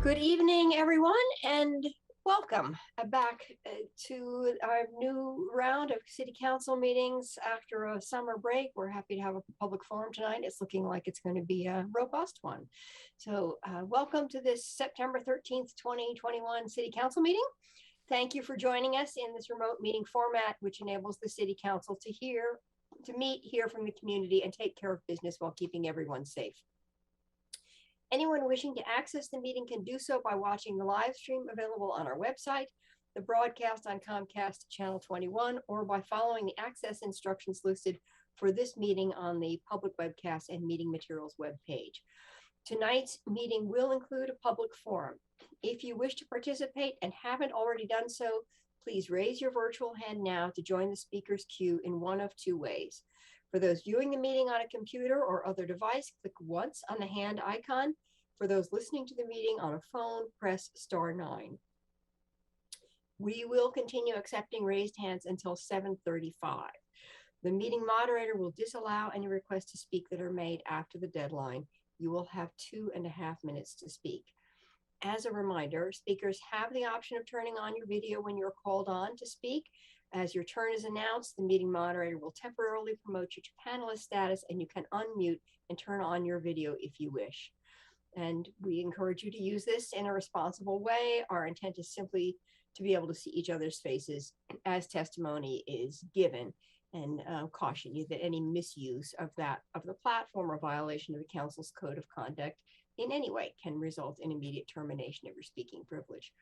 Good evening, everyone, and welcome back to our new round of City Council meetings after a summer break. We're happy to have a public forum tonight. It's looking like it's going to be a robust one. So welcome to this September 13th, 2021 City Council meeting. Thank you for joining us in this remote meeting format, which enables the City Council to meet, hear from the community, and take care of business while keeping everyone safe. Anyone wishing to access the meeting can do so by watching the live stream available on our website, the broadcast on Comcast Channel 21, or by following the access instructions listed for this meeting on the public webcast and meeting materials webpage. Tonight's meeting will include a public forum. If you wish to participate and haven't already done so, please raise your virtual hand now to join the speaker's queue in one of two ways. For those viewing the meeting on a computer or other device, click once on the hand icon. For those listening to the meeting on a phone, press *9. We will continue accepting raised hands until 7:35. The meeting moderator will disallow any requests to speak that are made after the deadline. You will have 2.5 minutes to speak. As a reminder, speakers have the option of turning on your video when you're called on to speak. As your turn is announced, the meeting moderator will temporarily promote you to panelist status, and you can unmute and turn on your video if you wish. And we encourage you to use this in a responsible way. Our intent is simply to be able to see each other's faces as testimony is given, and caution you that any misuse of the platform or violation of the council's code of conduct in any way can result in immediate termination of your speaking privilege.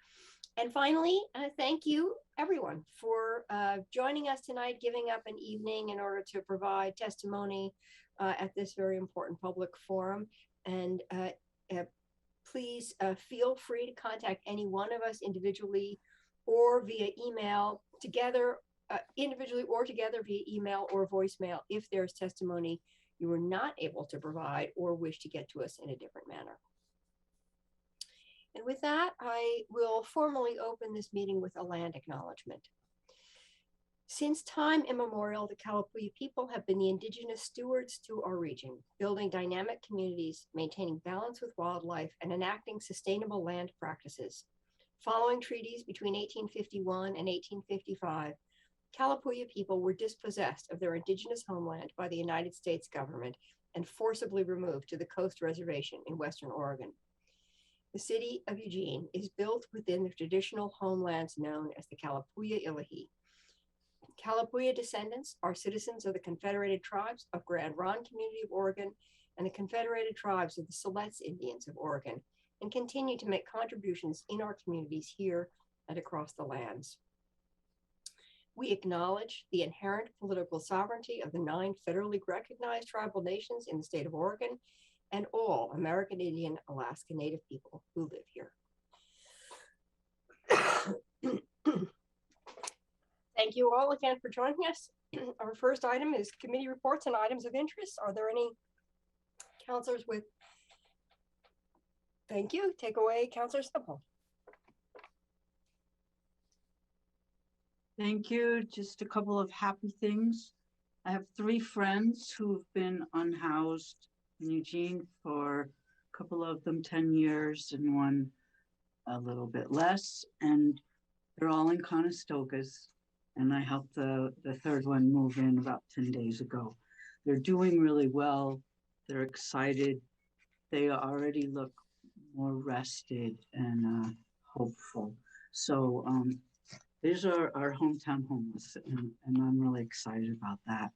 And finally, thank you everyone for joining us tonight, giving up an evening in order to provide testimony at this very important public forum. And please feel free to contact any one of us individually or via email, individually or together via email or voicemail if there's testimony you were not able to provide or wish to get to us in a different manner. And with that, I will formally open this meeting with a land acknowledgement. Since time immemorial, the Kalapuya people have been the indigenous stewards to our region, building dynamic communities, maintaining balance with wildlife, and enacting sustainable land practices. Following treaties between 1851 and 1855, Kalapuya people were dispossessed of their indigenous homeland by the United States government and forcibly removed to the Coast Reservation in Western Oregon. The city of Eugene is built within the traditional homelands known as the Kalapuya Ilahi. Kalapuya descendants are citizens of the Confederated Tribes of Grand Ronde Community of Oregon and the Confederated Tribes of the Siletz Indians of Oregon, and continue to make contributions in our communities here and across the lands. We acknowledge the inherent political sovereignty of the 9 federally recognized tribal nations in the state of Oregon and all American Indian Alaska Native people who live here. Thank you all again for joining us. Our first item is committee reports and items of interest. Are there any counselors with? Thank you. Take away, Counselor Semple. Thank you. Just a couple of happy things. I have 3 friends who've been unhoused in Eugene for a couple of them 10 years and one a little bit less. And they're all in Conestogas. And I helped the 3rd one move in about 10 days ago. They're doing really well. They're excited. They already look more rested and hopeful. So these are our hometown homeless, and I'm really excited about that.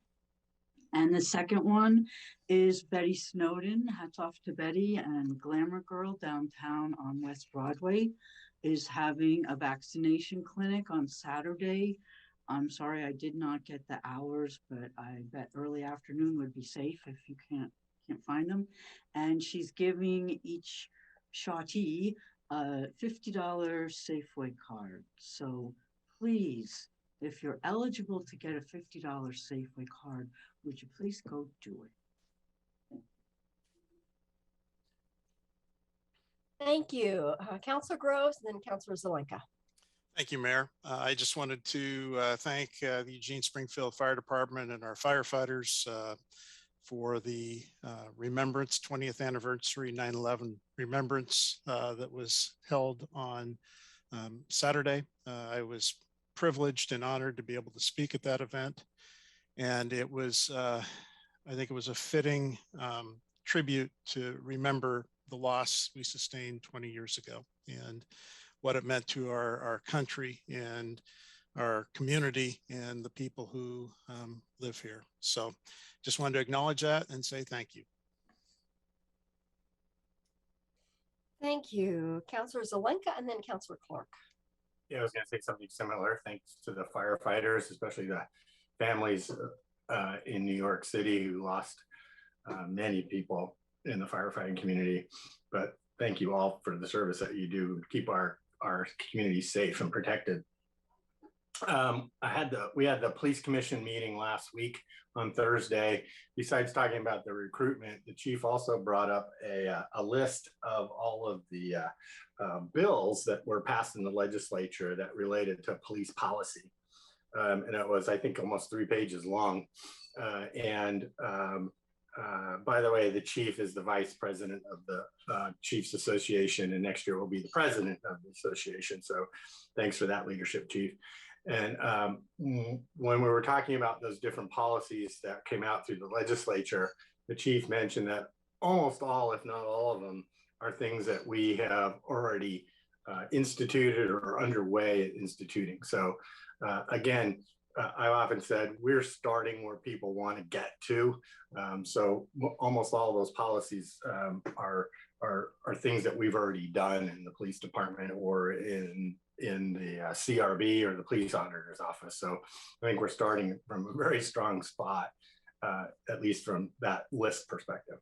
And the second one is Betty Snowden. Hats off to Betty. And Glamour Girl downtown on West Broadway is having a vaccination clinic on Saturday. I'm sorry I did not get the hours, but I bet early afternoon would be safe if you can't find them. And she's giving each shottee a $50 Safeway card. So please, if you're eligible to get a $50 Safeway card, would you please go do it? Thank you. Councilor Groves and then Councilor Zelenka. Thank you, Mayor. I just wanted to thank the Eugene Springfield Fire Department and our firefighters for the remembrance 20th anniversary 9/11 remembrance that was held on Saturday. I was privileged and honored to be able to speak at that event. And it was, I think it was a fitting tribute to remember the loss we sustained 20 years ago and what it meant to our country and our community and the people who live here. So just wanted to acknowledge that and say thank you. Thank you, Councilor Zelenka, and then Councilor Clark. Yeah, I was going to say something similar. Thanks to the firefighters, especially the families in New York City who lost many people in the firefighting community. But thank you all for the service that you do to keep our community safe and protected. We had the police commission meeting last week on Thursday. Besides talking about the recruitment, the chief also brought up a list of all of the bills that were passed in the legislature that related to police policy. And it was, I think, almost 3 pages long. By the way, the chief is the vice president of the Chiefs Association, and next year will be the president of the association. So thanks for that leadership, chief. And when we were talking about those different policies that came out through the legislature, the chief mentioned that almost all, if not all of them, are things that we have already instituted or are underway at instituting. So again, I've often said we're starting where people want to get to. So almost all of those policies are things that we've already done in the police department or in the CRB or the police auditor's office. So I think we're starting from a very strong spot, at least from that list perspective.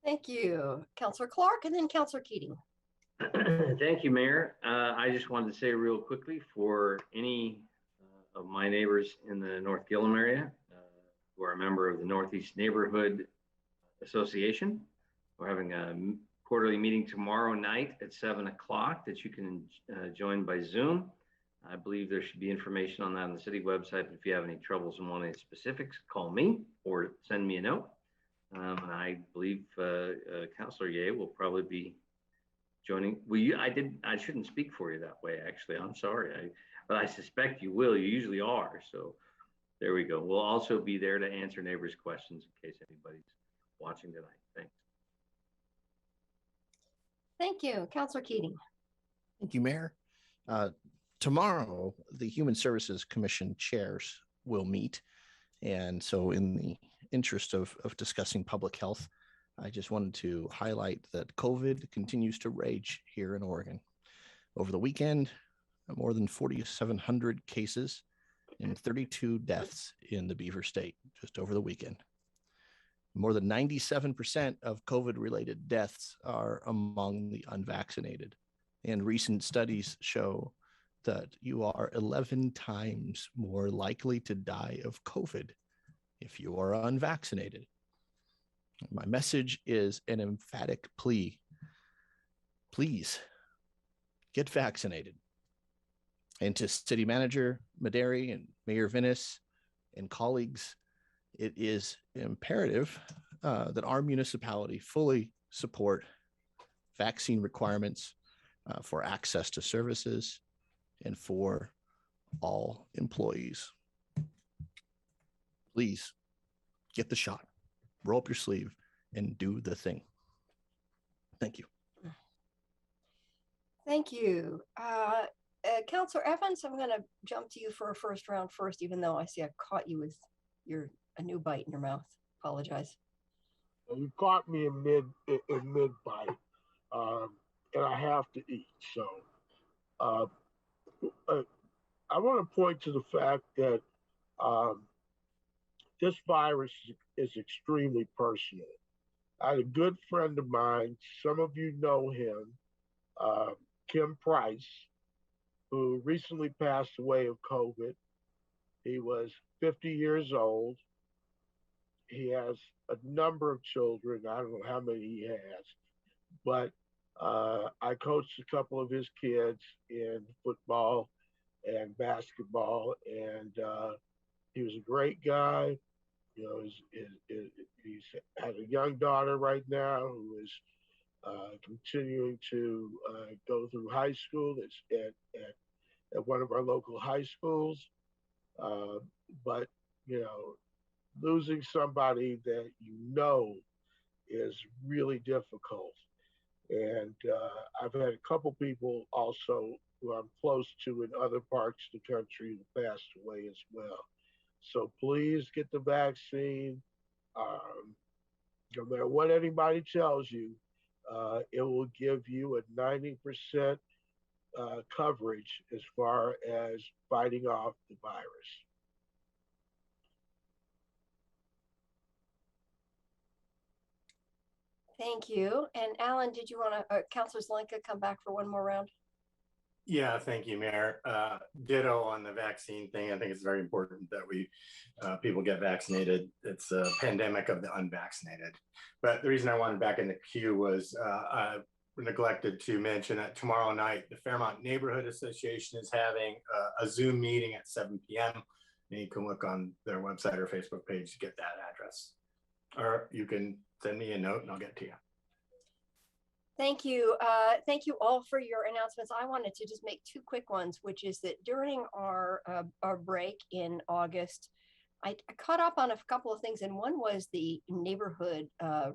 Thank you, Councilor Clark, and then Councilor Keating. Thank you, Mayor. I just wanted to say real quickly for any of my neighbors in the North Gillum area who are a member of the Northeast Neighborhood Association, we're having a quarterly meeting tomorrow night at 7 o'clock that you can join by Zoom. I believe there should be information on that on the city website. But if you have any troubles and want any specifics, call me or send me a note. And I believe Councilor Ye will probably be joining. I shouldn't speak for you that way, actually. I'm sorry. But I suspect you will. You usually are. So there we go. We'll also be there to answer neighbors' questions in case anybody's watching tonight. Thanks. Thank you, Councilor Keating. Thank you, Mayor. Tomorrow, the Human Services Commission chairs will meet. And so in the interest of discussing public health, I just wanted to highlight that COVID continues to rage here in Oregon. Over the weekend, more than 4,700 cases and 32 deaths in the Beaver State just over the weekend. More than 97% of COVID-related deaths are among the unvaccinated. And recent studies show that you are 11 times more likely to die of COVID if you are unvaccinated. My message is an emphatic plea. Please get vaccinated. And to City Manager Maderi and Mayor Vinnis and colleagues, it is imperative that our municipality fully support vaccine requirements for access to services and for all employees. Please get the shot, roll up your sleeve, and do the thing. Thank you. Thank you. Councilor Evans, I'm going to jump to you for a first round first, even though I see I caught you with a new bite in your mouth. Apologize. You caught me in mid bite, and I have to eat. So I want to point to the fact that this virus is extremely personal. I had a good friend of mine, some of you know him, Kim Price, who recently passed away of COVID. He was 50 years old. He has a number of children. I don't know how many he has, but I coached a couple of his kids in football and basketball, and He was a great guy. You know, he's has a young daughter right now who is continuing to go through high school. It's at one of our local high schools. But, you know, losing somebody that you know is really difficult. And I've had a couple people also who I'm close to in other parts of the country who passed away as well. So please get the vaccine. No matter what anybody tells you, it will give you a 90% coverage as far as fighting off the virus. Thank you. And Alan, did you want to, Councilor Zelenka, come back for one more round? Yeah, thank you, Mayor. Ditto on the vaccine thing. I think it's very important that we people get vaccinated. It's a pandemic of the unvaccinated. But the reason I wanted back in the queue was I neglected to mention that tomorrow night, the Fairmont Neighborhood Association is having a Zoom meeting at 7 p.m. And you can look on their website or Facebook page to get that address. Or you can send me a note and I'll get to you. Thank you. Thank you all for your announcements. I wanted to just make two quick ones, which is that during our break in August, I caught up on a couple of things, and one was the neighborhood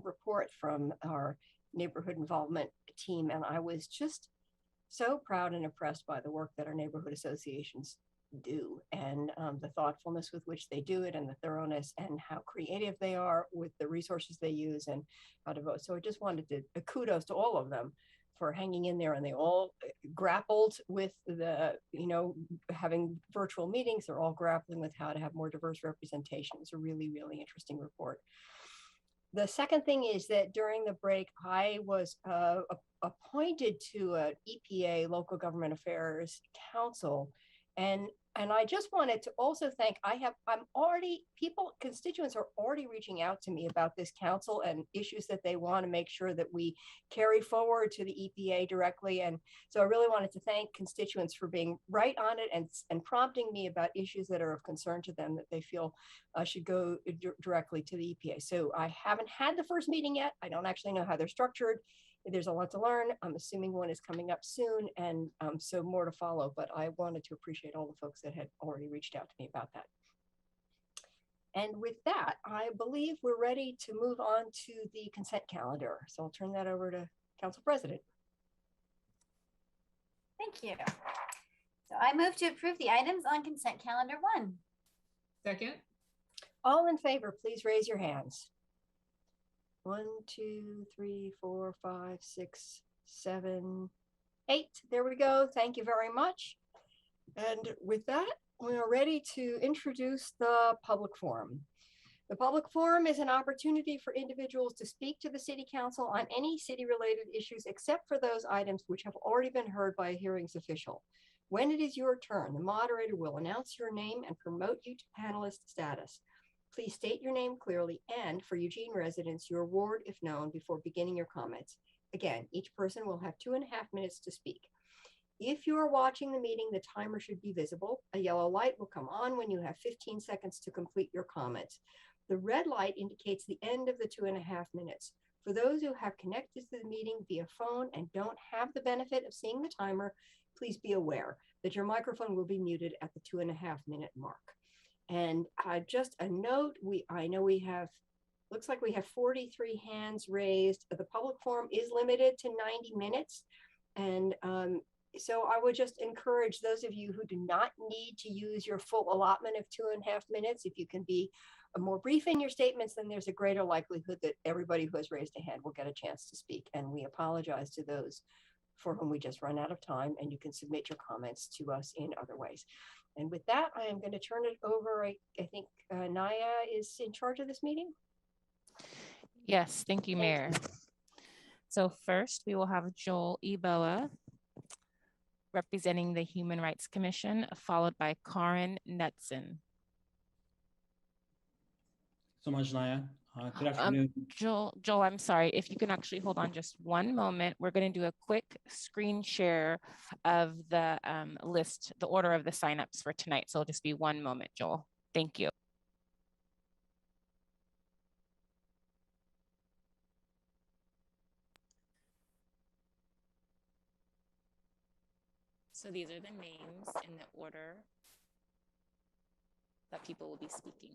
report from our neighborhood involvement team, and I was just so proud and impressed by the work that our neighborhood associations do, and the thoughtfulness with which they do it, and the thoroughness, and how creative they are with the resources they use and how to vote. So I just wanted to kudos to all of them for hanging in there, and they all grappled with the, you know, having virtual meetings. They're all grappling with how to have more diverse representation. It's a really, really interesting report. The second thing is that during the break, I was appointed to an EPA, Local Government Affairs Council, and I just wanted to also thank, constituents are already reaching out to me about this council and issues that they want to make sure that we carry forward to the EPA directly. And so I really wanted to thank constituents for being right on it and prompting me about issues that are of concern to them that they feel should go directly to the EPA. So I haven't had the first meeting yet. I don't actually know how they're structured. There's a lot to learn. I'm assuming one is coming up soon, and so more to follow, but I wanted to appreciate all the folks that had already reached out to me about that. And with that, I believe we're ready to move on to the consent calendar. So I'll turn that over to Council President. Thank you. So I move to approve the items on consent calendar 1. Second. All in favor, please raise your hands. 1, 2, 3, 4, 5, 6, 7, 8. There we go. Thank you very much. And with that, we are ready to introduce the public forum. The public forum is an opportunity for individuals to speak to the City Council on any city-related issues except for those items which have already been heard by a hearings official. When it is your turn, the moderator will announce your name and promote you to panelist status. Please state your name clearly and, for Eugene residents, your ward if known before beginning your comments. Again, each person will have 2.5 minutes to speak. If you are watching the meeting, the timer should be visible. A yellow light will come on when you have 15 seconds to complete your comments. The red light indicates the end of the 2.5 minutes. For those who have connected to the meeting via phone and don't have the benefit of seeing the timer, please be aware that your microphone will be muted at the 2.5 minute mark. And just a note, I know we have, looks like we have 43 hands raised. The public forum is limited to 90 minutes. And so I would just encourage those of you who do not need to use your full allotment of 2.5 minutes, if you can be more brief in your statements, then there's a greater likelihood that everybody who has raised a hand will get a chance to speak. And we apologize to those for whom we just run out of time, and you can submit your comments to us in other ways. And with that, I am going to turn it over. I think Naya is in charge of this meeting. Yes, thank you, Mayor. So first, we will have Joel Ebella representing the Human Rights Commission, followed by Karen Knudson. So much, Naya. Good afternoon. Joel, I'm sorry, if you can actually hold on just one moment. We're going to do a quick screen share of the list, the order of the signups for tonight. So it'll just be one moment, Joel. Thank you. So these are the names in the order that people will be speaking.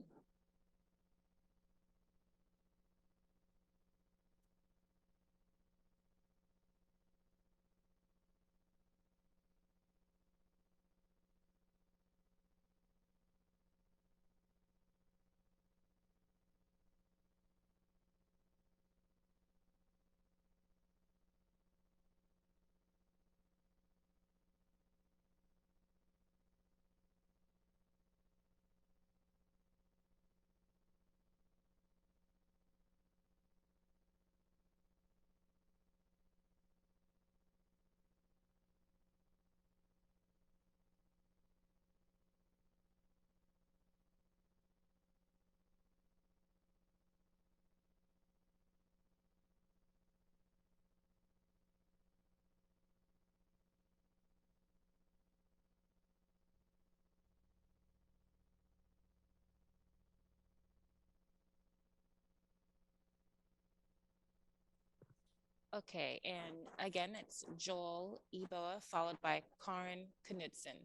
Okay, and again, it's Joel Eboa, followed by Karin Knudson.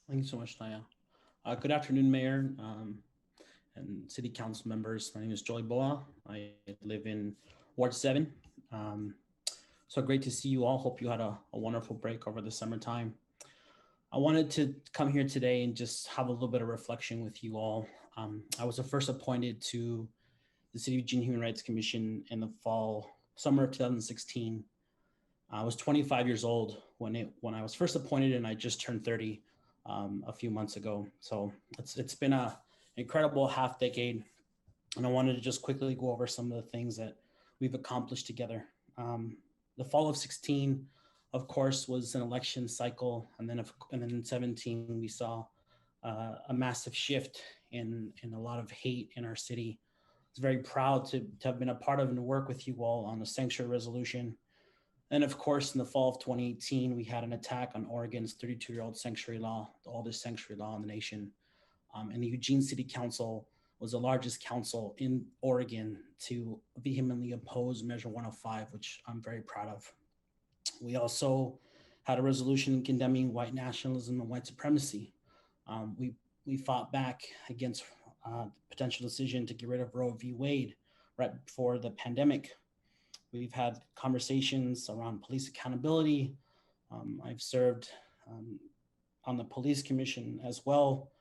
Thank you so much, Naya. Good afternoon, Mayor and City Council members. My name is Joel Eboa. I live in Ward 7. So great to see you all. Hope you had a wonderful break over the summertime. I wanted to come here today and just have a little bit of reflection with you all. I was first appointed to the City of Eugene Human Rights Commission in the summer of 2016. I was 25 years old when I was first appointed, and I just turned 30 a few months ago. So it's been an incredible half decade, and I wanted to just quickly go over some of the things that we've accomplished together. The fall of 16, of course, was an election cycle, and then in 17 we saw a massive shift in a lot of hate in our city. I was very proud to have been a part of and work with you all on the sanctuary resolution. And of course, in the fall of 2018, we had an attack on Oregon's 32-year-old sanctuary law, the oldest sanctuary law in the nation. And the Eugene City Council was the largest council in Oregon to vehemently oppose Measure 105, which I'm very proud of. We also had a resolution condemning white nationalism and white supremacy. We fought back against the potential decision to get rid of Roe v. Wade right before the pandemic. We've had conversations around police accountability. I've served on the police commission as well.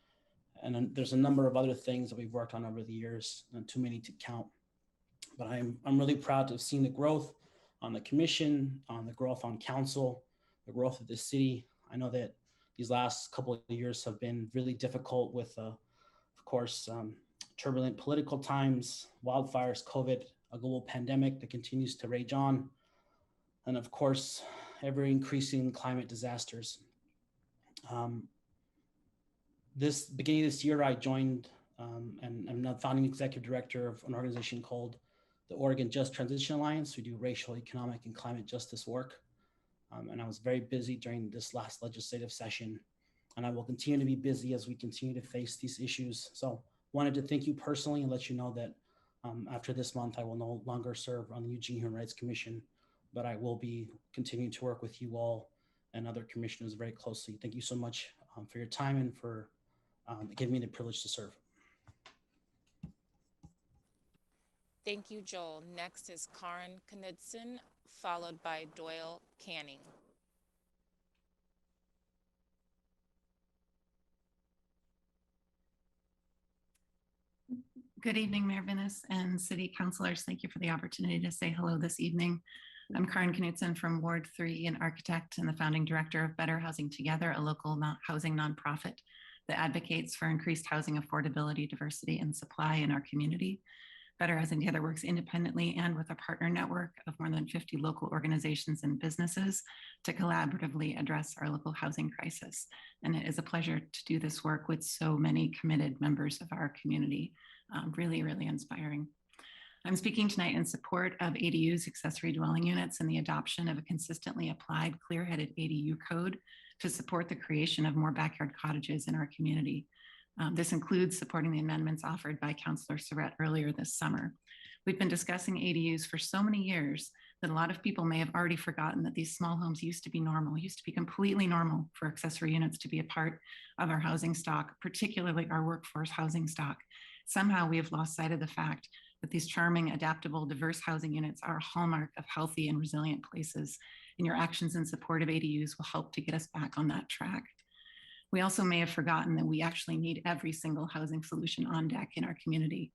And there's a number of other things that we've worked on over the years, not too many to count. But I'm really proud to have seen the growth on the commission, on the growth on council, the growth of the city. I know that these last couple of years have been really difficult with, of course, turbulent political times, wildfires, COVID, a global pandemic that continues to rage on, and of course, ever increasing climate disasters. This beginning of this year, I joined and I'm now founding executive director of an organization called the Oregon Just Transition Alliance. We do racial, economic, and climate justice work. And I was very busy during this last legislative session, and I will continue to be busy as we continue to face these issues. So wanted to thank you personally and let you know that after this month, I will no longer serve on the Eugene Human Rights Commission, but I will be continuing to work with you all and other commissioners very closely. Thank you so much for your time and for giving me the privilege to serve. Thank you, Joel. Next is Karin Knudson, followed by Doyle Canning. Good evening, Mayor Vinnis and City Councilors. Thank you for the opportunity to say hello this evening. I'm Karin Knudson from Ward 3, an architect and the founding director of Better Housing Together, a local housing nonprofit that advocates for increased housing affordability, diversity, and supply in our community. Better Housing Together works independently and with a partner network of more than 50 local organizations and businesses to collaboratively address our local housing crisis. And it is a pleasure to do this work with so many committed members of our community. Really, really inspiring. I'm speaking tonight in support of ADUs, accessory dwelling units, and the adoption of a consistently applied, clear-headed ADU code to support the creation of more backyard cottages in our community. This includes supporting the amendments offered by Councillor Surratt earlier this summer. We've been discussing ADUs for so many years that a lot of people may have already forgotten that these small homes used to be normal, used to be completely normal for accessory units to be a part of our housing stock, particularly our workforce housing stock. Somehow we have lost sight of the fact that these charming, adaptable, diverse housing units are a hallmark of healthy and resilient places, and your actions in support of ADUs will help to get us back on that track. We also may have forgotten that we actually need every single housing solution on deck in our community.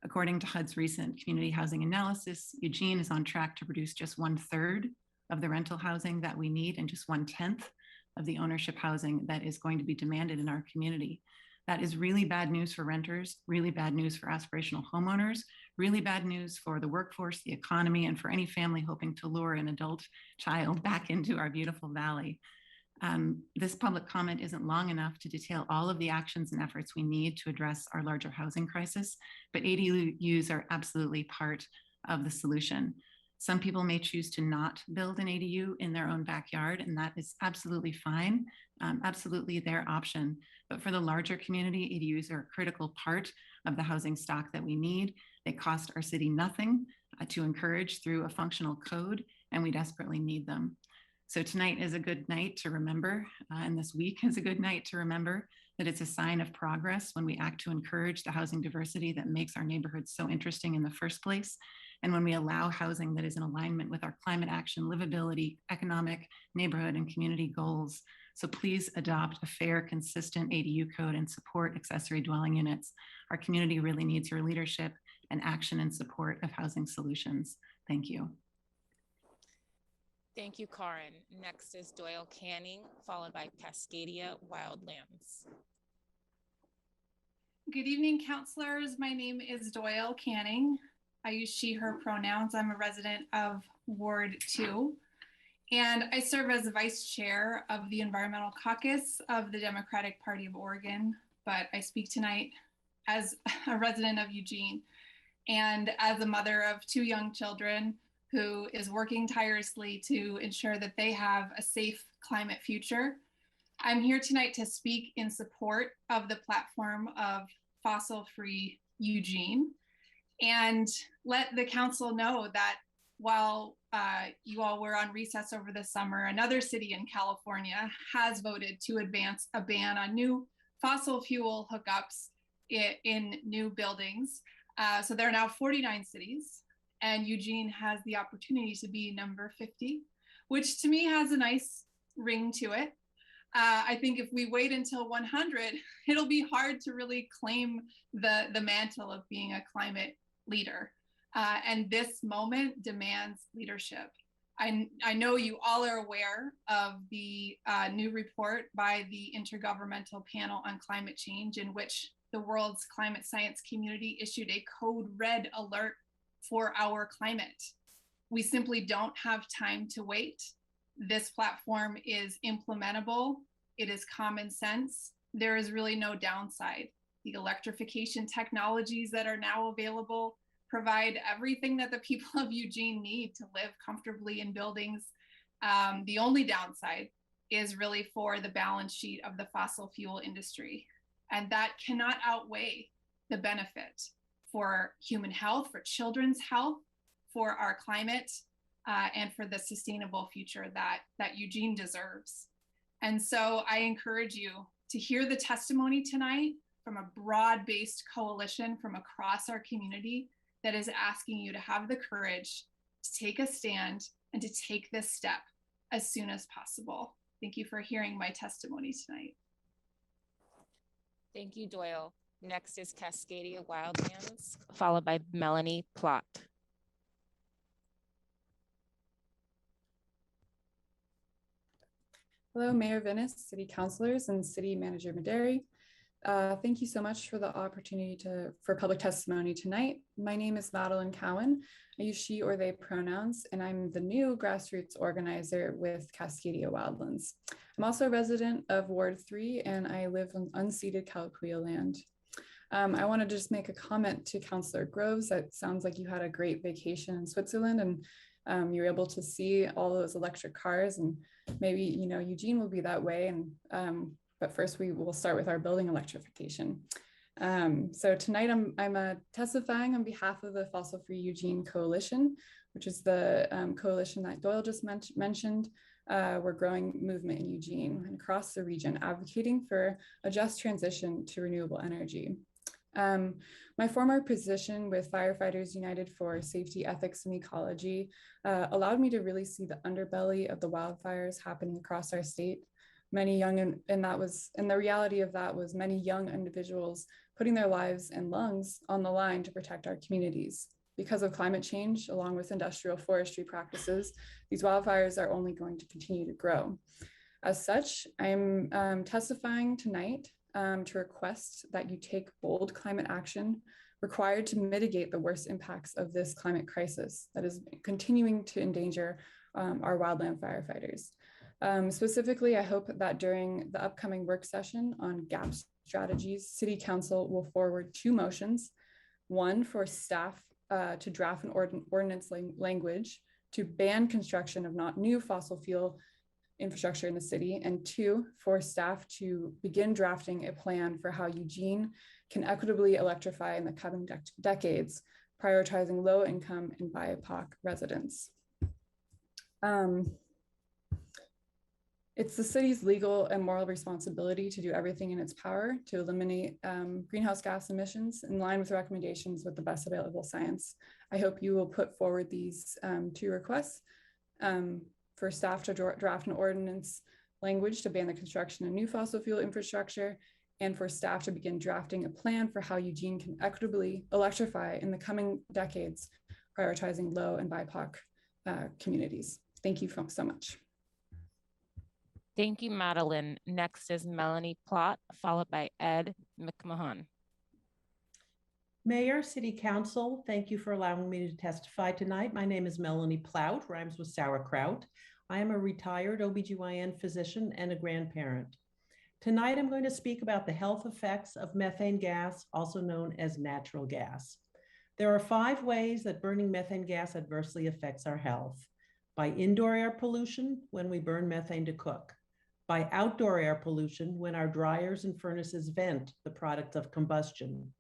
According to HUD's recent community housing analysis, Eugene is on track to produce just 1/3 of the rental housing that we need and just 1/10 of the ownership housing that is going to be demanded in our community. That is really bad news for renters, really bad news for aspirational homeowners, really bad news for the workforce, the economy, and for any family hoping to lure an adult child back into our beautiful valley. This public comment isn't long enough to detail all of the actions and efforts we need to address our larger housing crisis, but ADUs are absolutely part of the solution. Some people may choose to not build an ADU in their own backyard, and that is absolutely fine, absolutely their option. But for the larger community, ADUs are a critical part of the housing stock that we need. They cost our city nothing to encourage through a functional code, and we desperately need them. So tonight is a good night to remember, and this week is a good night to remember that it's a sign of progress when we act to encourage the housing diversity that makes our neighborhoods so interesting in the first place, and when we allow housing that is in alignment with our climate action, livability, economic, neighborhood, and community goals. So please adopt a fair, consistent ADU code and support accessory dwelling units. Our community really needs your leadership and action in support of housing solutions. Thank you. Thank you, Karen. Next is Doyle Canning, followed by Cascadia Wildlands. Good evening, counselors. My name is Doyle Canning. I use she, her pronouns. I'm a resident of Ward 2, and I serve as the vice chair of the Environmental Caucus of the Democratic Party of Oregon, but I speak tonight as a resident of Eugene and as a mother of 2 young children who is working tirelessly to ensure that they have a safe climate future. I'm here tonight to speak in support of the platform of fossil-free Eugene and let the council know that while you all were on recess over the summer, another city in California has voted to advance a ban on new fossil fuel hookups in new buildings. So there are now 49 cities, and Eugene has the opportunity to be number 50, which to me has a nice ring to it. I think if we wait until 100, it'll be hard to really claim the mantle of being a climate leader. And this moment demands leadership. I know you all are aware of the new report by the Intergovernmental Panel on Climate Change, in which the world's climate science community issued a code red alert for our climate. We simply don't have time to wait. This platform is implementable. It is common sense. There is really no downside. The electrification technologies that are now available provide everything that the people of Eugene need to live comfortably in buildings. The only downside is really for the balance sheet of the fossil fuel industry. And that cannot outweigh the benefit for human health, for children's health, for our climate, and for the sustainable future that Eugene deserves. And so I encourage you to hear the testimony tonight from a broad-based coalition from across our community that is asking you to have the courage to take a stand and to take this step as soon as possible. Thank you for hearing my testimony tonight. Thank you, Doyle. Next is Cascadia Wildlands, followed by Melanie Plott. Hello, Mayor Venice, City Councilors, and City Manager Maderi. Thank you so much for the opportunity for public testimony tonight. My name is Madeline Cowan. I use she or they pronouns, and I'm the new grassroots organizer with Cascadia Wildlands. I'm also a resident of Ward 3, and I live on unceded Kalapuya land. I want to just make a comment to Councillor Groves. It sounds like you had a great vacation in Switzerland, and You're able to see all those electric cars, and maybe, Eugene will be that way. But first we will start with our building electrification. So tonight I'm testifying on behalf of the Fossil Free Eugene Coalition, which is the coalition that Doyle just mentioned. We're growing movement in Eugene and across the region, advocating for a just transition to renewable energy. My former position with Firefighters United for Safety, Ethics, and Ecology allowed me to really see the underbelly of the wildfires happening across our state. Many young, and the reality of that was many young individuals putting their lives and lungs on the line to protect our communities. Because of climate change, along with industrial forestry practices, these wildfires are only going to continue to grow. As such, I'm testifying tonight to request that you take bold climate action required to mitigate the worst impacts of this climate crisis that is continuing to endanger our wildland firefighters. Specifically, I hope that during the upcoming work session on GAP strategies, City Council will forward 2 motions, one for staff to draft an ordinance language to ban construction of not new fossil fuel infrastructure in the city, and 2, for staff to begin drafting a plan for how Eugene can equitably electrify in the coming decades, prioritizing low income and BIPOC residents. It's the city's legal and moral responsibility to do everything in its power to eliminate greenhouse gas emissions in line with recommendations with the best available science. I hope you will put forward these 2 requests for staff to draft an ordinance language to ban the construction of new fossil fuel infrastructure, and for staff to begin drafting a plan for how Eugene can equitably electrify in the coming decades, prioritizing low and BIPOC communities. Thank you so much. Thank you, Madeline. Next is Melanie Plott, followed by Ed McMahon. Mayor, City Council, thank you for allowing me to testify tonight. My name is Melanie Plott, rhymes with sauerkraut. I am a retired OBGYN physician and a grandparent. Tonight, I'm going to speak about the health effects of methane gas, also known as natural gas. There are 5 ways that burning methane gas adversely affects our health. By indoor air pollution, when we burn methane to cook. By outdoor air pollution, when our dryers and furnaces vent the product of combustion.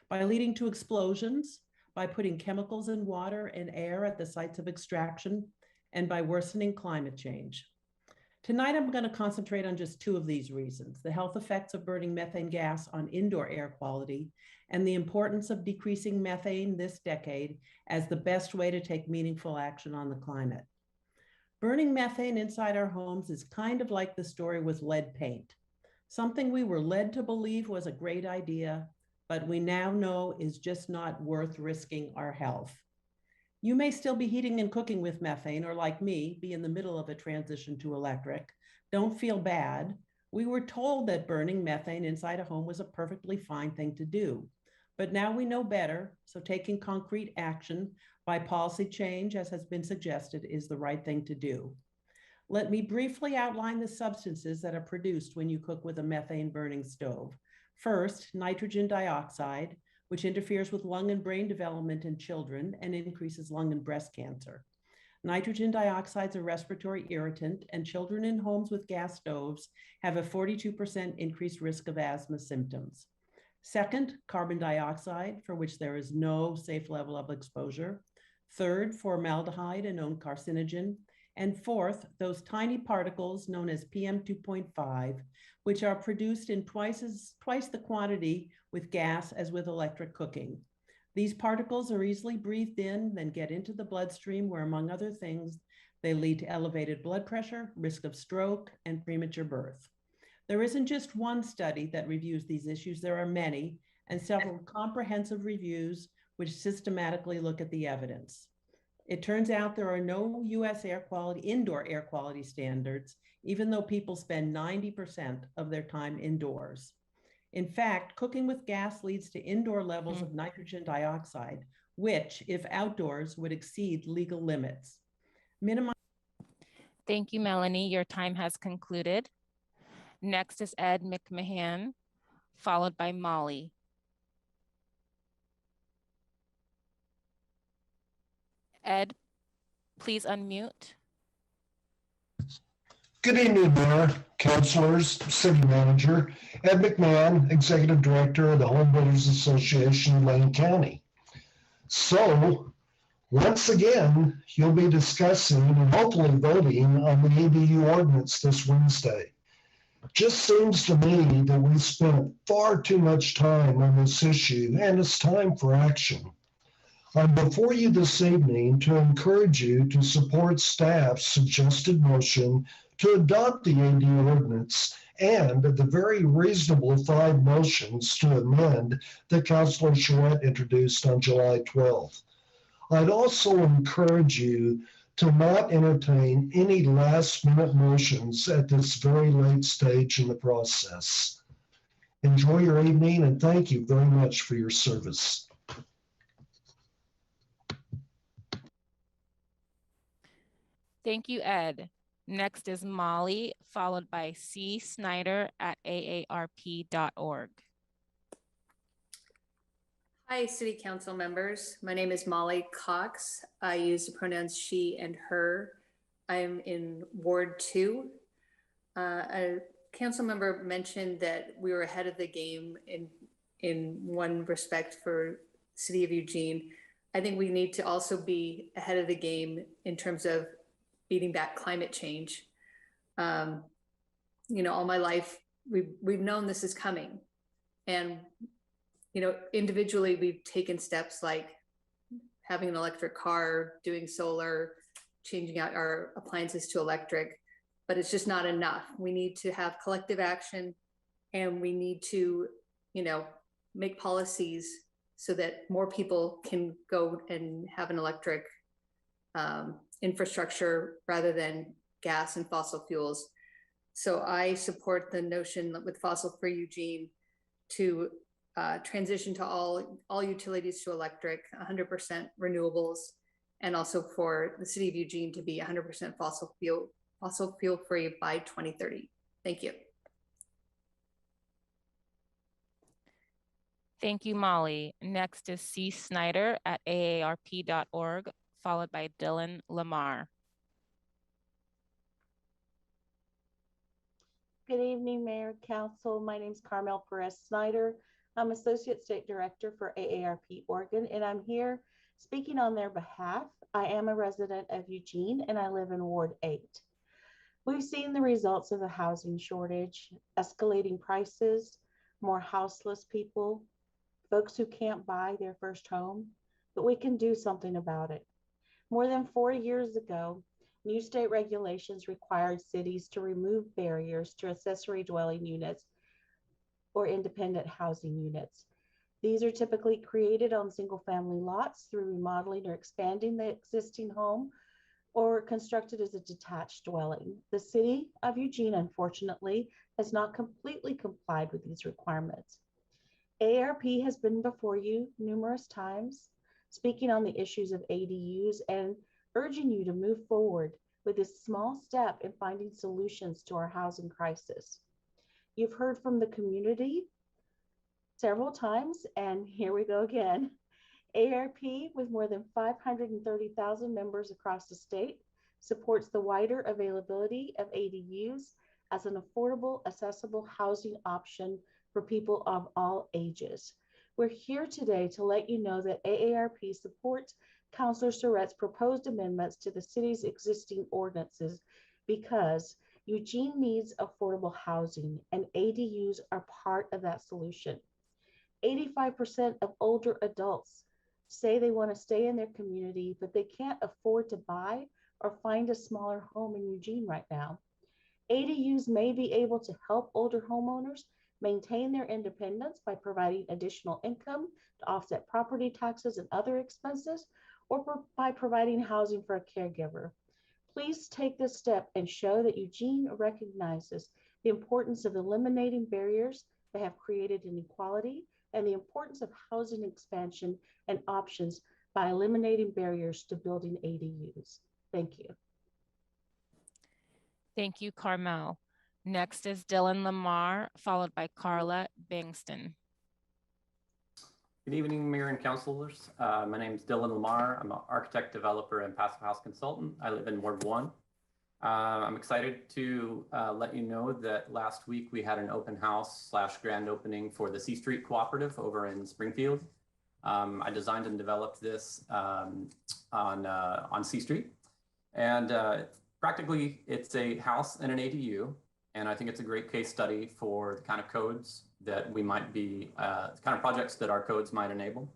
By leading to explosions, by putting chemicals in water and air at the sites of extraction, and by worsening climate change. Tonight, I'm going to concentrate on just 2 of these reasons: the health effects of burning methane gas on indoor air quality, and the importance of decreasing methane this decade as the best way to take meaningful action on the climate. Burning methane inside our homes is kind of like the story with lead paint, something we were led to believe was a great idea, but we now know is just not worth risking our health. You may still be heating and cooking with methane, or like me, be in the middle of a transition to electric. Don't feel bad. We were told that burning methane inside a home was a perfectly fine thing to do. But now we know better, so taking concrete action by policy change, as has been suggested, is the right thing to do. Let me briefly outline the substances that are produced when you cook with a methane burning stove. First, nitrogen dioxide, which interferes with lung and brain development in children and increases lung and breast cancer. Nitrogen dioxide is a respiratory irritant, and children in homes with gas stoves have a 42% increased risk of asthma symptoms. Second, carbon dioxide, for which there is no safe level of exposure. Third, formaldehyde, a known carcinogen. And fourth, those tiny particles known as PM2.5, which are produced in twice the quantity with gas as with electric cooking. These particles are easily breathed in, then get into the bloodstream, where, among other things, they lead to elevated blood pressure, risk of stroke, and premature birth. There isn't just one study that reviews these issues. There are many, and several comprehensive reviews which systematically look at the evidence. It turns out there are no US indoor air quality standards, even though people spend 90% of their time indoors. In fact, cooking with gas leads to indoor levels of nitrogen dioxide, which, if outdoors, would exceed legal limits. Thank you, Melanie. Your time has concluded. Next is Ed McMahon, followed by Molly. Ed. Please unmute. Good evening, Mayor, councilors, city manager, Ed McMahon, executive director of the Home Builders Association of Lane County. So, once again, you'll be discussing and hopefully voting on the ADU ordinance this Wednesday. Just seems to me that we spent far too much time on this issue, and it's time for action. I'm before you this evening to encourage you to support staff's suggested motion to adopt the ADU ordinance and the very reasonable 5 motions to amend that Councilor Charette introduced on July 12th. I'd also encourage you to not entertain any last-minute motions at this very late stage in the process. Enjoy your evening, and thank you very much for your service. Thank you, Ed. Next is Molly, followed by C. Snyder at aarp.org. Hi, City Council members. My name is Molly Cox. I use the pronouns she and her. I'm in Ward 2. A council member mentioned that we were ahead of the game in one respect for City of Eugene. I think we need to also be ahead of the game in terms of beating back climate change. You know, all my life, we've known this is coming. And, you know, individually, we've taken steps like having an electric car, doing solar, changing out our appliances to electric, but it's just not enough. We need to have collective action, and we need to, you know, make policies so that more people can go and have an electric infrastructure rather than gas and fossil fuels. So I support the notion with Fossil Free Eugene to transition to all utilities to electric, 100% renewables, and also for the City of Eugene to be 100% fossil fuel free by 2030. Thank you. Thank you, Molly. Next is C. Snyder at aarp.org, followed by Dylan Lamarr. Good evening, Mayor, Council. My name is Carmel Perez Snyder. I'm Associate State Director for AARP Oregon, and I'm here speaking on their behalf. I am a resident of Eugene, and I live in Ward 8. We've seen the results of the housing shortage, escalating prices, more houseless people, folks who can't buy their first home, but we can do something about it. More than 4 years ago, new state regulations required cities to remove barriers to accessory dwelling units or independent housing units. These are typically created on single-family lots through remodeling or expanding the existing home, or constructed as a detached dwelling. The City of Eugene, unfortunately, has not completely complied with these requirements. AARP has been before you numerous times, speaking on the issues of ADUs and urging you to move forward with this small step in finding solutions to our housing crisis. You've heard from the community several times, and here we go again. AARP, with more than 530,000 members across the state, supports the wider availability of ADUs as an affordable, accessible housing option for people of all ages. We're here today to let you know that AARP supports Councilor Charette's proposed amendments to the city's existing ordinances because Eugene needs affordable housing, and ADUs are part of that solution. 85% of older adults say they want to stay in their community, but they can't afford to buy or find a smaller home in Eugene right now. ADUs may be able to help older homeowners maintain their independence by providing additional income to offset property taxes and other expenses, or by providing housing for a caregiver. Please take this step and show that Eugene recognizes the importance of eliminating barriers that have created inequality and the importance of housing expansion and options by eliminating barriers to building ADUs. Thank you. Thank you, Carmel. Next is Dylan Lamarr, followed by Carla Bankston. Good evening, Mayor and councilors. My name is Dylan Lamarr. I'm an architect, developer, and passive house consultant. I live in Ward 1. I'm excited to let you know that last week we had an open house / grand opening for the C Street Cooperative over in Springfield. I designed and developed this on C Street. And practically, it's a house and an ADU. And I think it's a great case study for the kind of codes that we might be, the kind of projects that our codes might enable.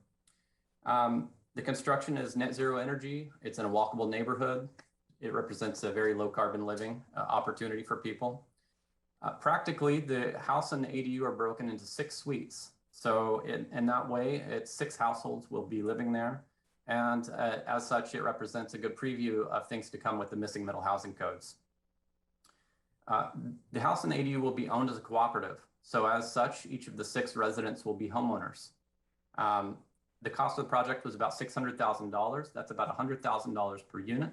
The construction is net zero energy. It's in a walkable neighborhood. It represents a very low carbon living opportunity for people. Practically, the house and the ADU are broken into 6 suites. So in that way, it's 6 households will be living there. And as such, it represents a good preview of things to come with the missing middle housing codes. The house and ADU will be owned as a cooperative. So as such, each of the 6 residents will be homeowners. The cost of the project was about $600,000. That's about $100,000 per unit.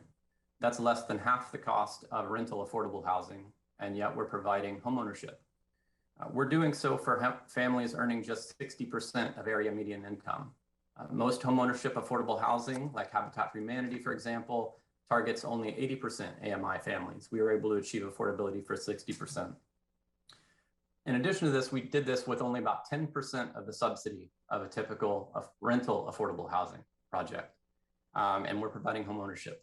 That's less than half the cost of rental affordable housing, and yet we're providing homeownership. We're doing so for families earning just 60% of area median income. Most homeownership affordable housing, like Habitat for Humanity, for example, targets only 80% AMI families. We were able to achieve affordability for 60%. In addition to this, we did this with only about 10% of the subsidy of a typical rental affordable housing project. And we're providing homeownership.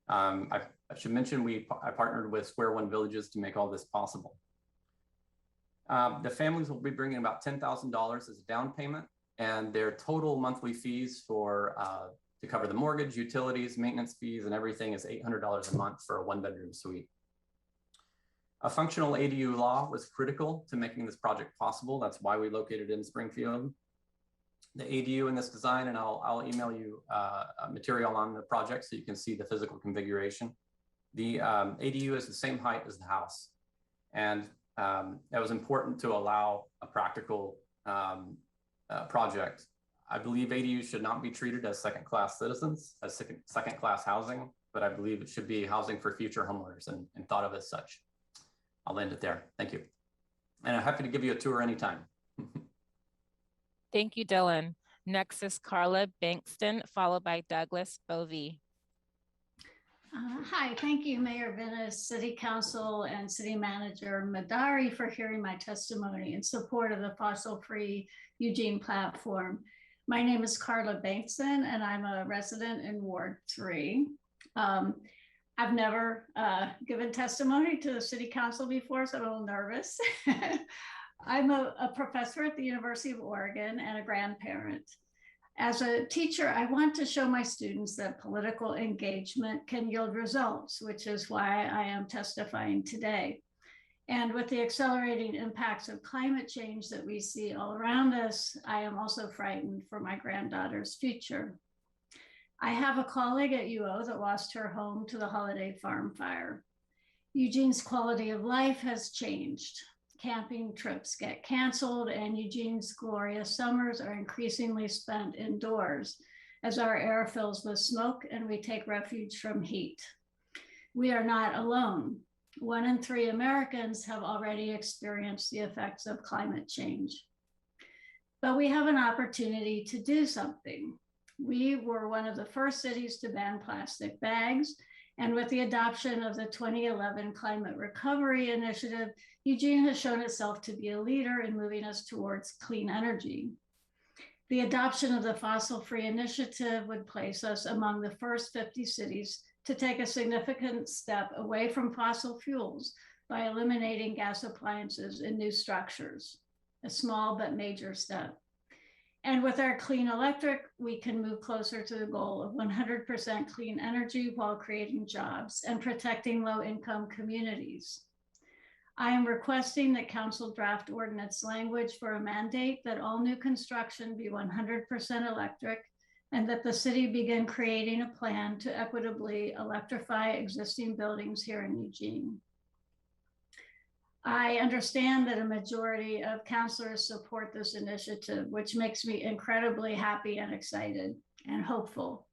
I should mention I partnered with Square One Villages to make all this possible. The families will be bringing about $10,000 as a down payment, and their total monthly fees for to cover the mortgage, utilities, maintenance fees, and everything is $800 a month for a 1-bedroom suite. A functional ADU law was critical to making this project possible. That's why we located it in Springfield. The ADU in this design, and I'll email you material on the project so you can see the physical configuration. The ADU is the same height as the house. And that was important to allow a practical project. I believe ADUs should not be treated as second-class citizens, as second-class housing, but I believe it should be housing for future homeowners and thought of as such. I'll end it there. Thank you. And I'm happy to give you a tour anytime. Thank you, Dylan. Next is Carla Bankston, followed by Douglas Bovee. Hi, thank you, Mayor Venice, City Council, and City Manager Madari for hearing my testimony in support of the fossil-free Eugene platform. My name is Carla Bankston, and I'm a resident in Ward 3. I've never given testimony to the City Council before, so I'm a little nervous. I'm a professor at the University of Oregon and a grandparent. As a teacher, I want to show my students that political engagement can yield results, which is why I am testifying today. And with the accelerating impacts of climate change that we see all around us, I am also frightened for my granddaughter's future. I have a colleague at UO that lost her home to the holiday farm fire. Eugene's quality of life has changed. Camping trips get canceled, and Eugene's glorious summers are increasingly spent indoors as our air fills with smoke and we take refuge from heat. We are not alone. 1 in 3 Americans have already experienced the effects of climate change. But we have an opportunity to do something. We were one of the first cities to ban plastic bags, and with the adoption of the 2011 Climate Recovery Initiative, Eugene has shown itself to be a leader in moving us towards clean energy. The adoption of the fossil-free initiative would place us among the first 50 cities to take a significant step away from fossil fuels by eliminating gas appliances in new structures, a small but major step. And with our clean electric, we can move closer to the goal of 100% clean energy while creating jobs and protecting low-income communities. I am requesting that council draft ordinance language for a mandate that all new construction be 100% electric, and that the city begin creating a plan to equitably electrify existing buildings here in Eugene. I understand that a majority of councilors support this initiative, which makes me incredibly happy and excited and hopeful.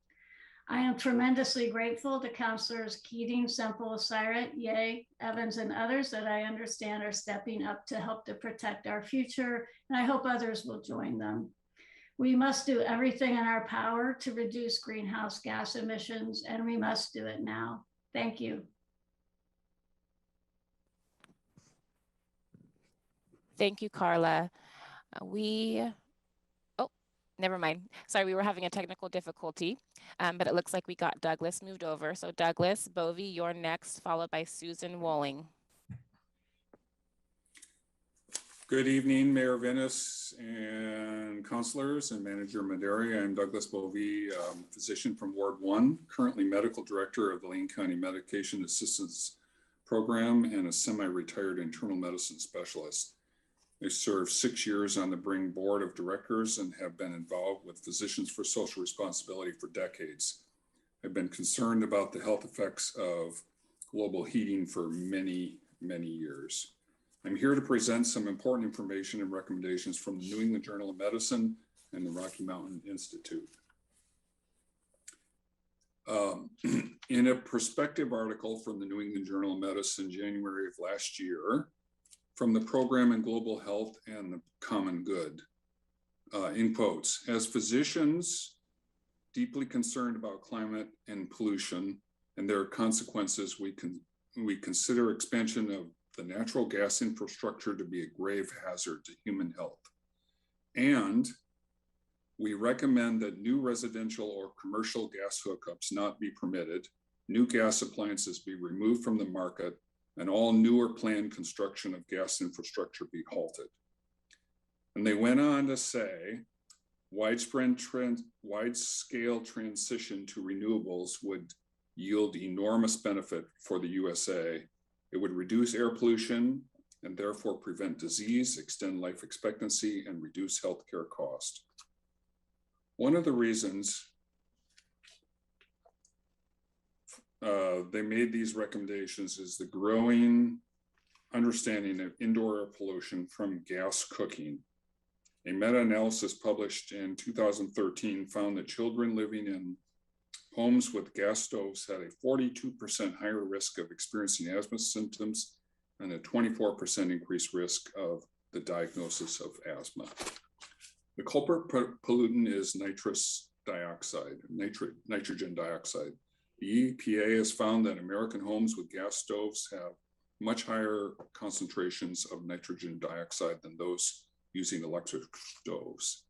I am tremendously grateful to councilors Keating, Semple, Syrett, Ye, Evans, and others that I understand are stepping up to help to protect our future, and I hope others will join them. We must do everything in our power to reduce greenhouse gas emissions, and we must do it now. Thank you. Thank you, Carla. Oh, never mind. Sorry, we were having a technical difficulty, but it looks like we got Douglas moved over. So Douglas, Bovee, you're next, followed by Susan Wolling. Good evening, Mayor Venus and councilors and Manager Maderi. I'm Douglas Bovee, physician from Ward 1, currently medical director of the Lane County Medication Assistance Program and a semi-retired internal medicine specialist. I served 6 years on the Bring Board of Directors and have been involved with Physicians for Social Responsibility for decades. I've been concerned about the health effects of global heating for many, many years. I'm here to present some important information and recommendations from the New England Journal of Medicine and the Rocky Mountain Institute. In a perspective article from the New England Journal of Medicine, January of last year, from the Program in Global Health and the Common Good, in quotes, as physicians deeply concerned about climate and pollution and their consequences, we consider expansion of the natural gas infrastructure to be a grave hazard to human health. And we recommend that new residential or commercial gas hookups not be permitted, new gas appliances be removed from the market, and all new or planned construction of gas infrastructure be halted. And they went on to say, wide-scale transition to renewables would yield enormous benefit for the USA. It would reduce air pollution and therefore prevent disease, extend life expectancy, and reduce healthcare cost. One of the reasons they made these recommendations is the growing understanding of indoor air pollution from gas cooking. A meta-analysis published in 2013 found that children living in homes with gas stoves had a 42% higher risk of experiencing asthma symptoms and a 24% increased risk of the diagnosis of asthma. The culprit pollutant is nitrogen dioxide. The EPA has found that American homes with gas stoves have much higher concentrations of nitrogen dioxide than those using electric stoves.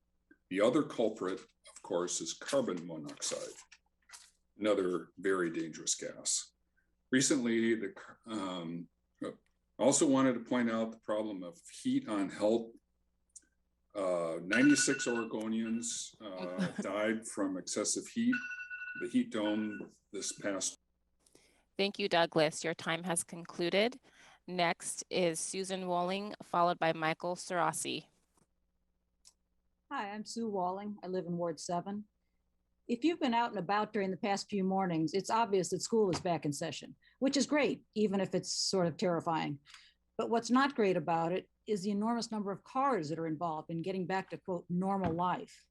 The other culprit, of course, is carbon monoxide, another very dangerous gas. Recently, also wanted to point out the problem of heat on health. 96 Oregonians died from excessive heat. The heat dome this past. Thank you, Douglas. Your time has concluded. Next is Susan Wolling, followed by Michael Saurasi. Hi, I'm Sue Walling. I live in Ward 7. If you've been out and about during the past few mornings, it's obvious that school is back in session, which is great, even if it's sort of terrifying. But what's not great about it is the enormous number of cars that are involved in getting back to, quote, normal life.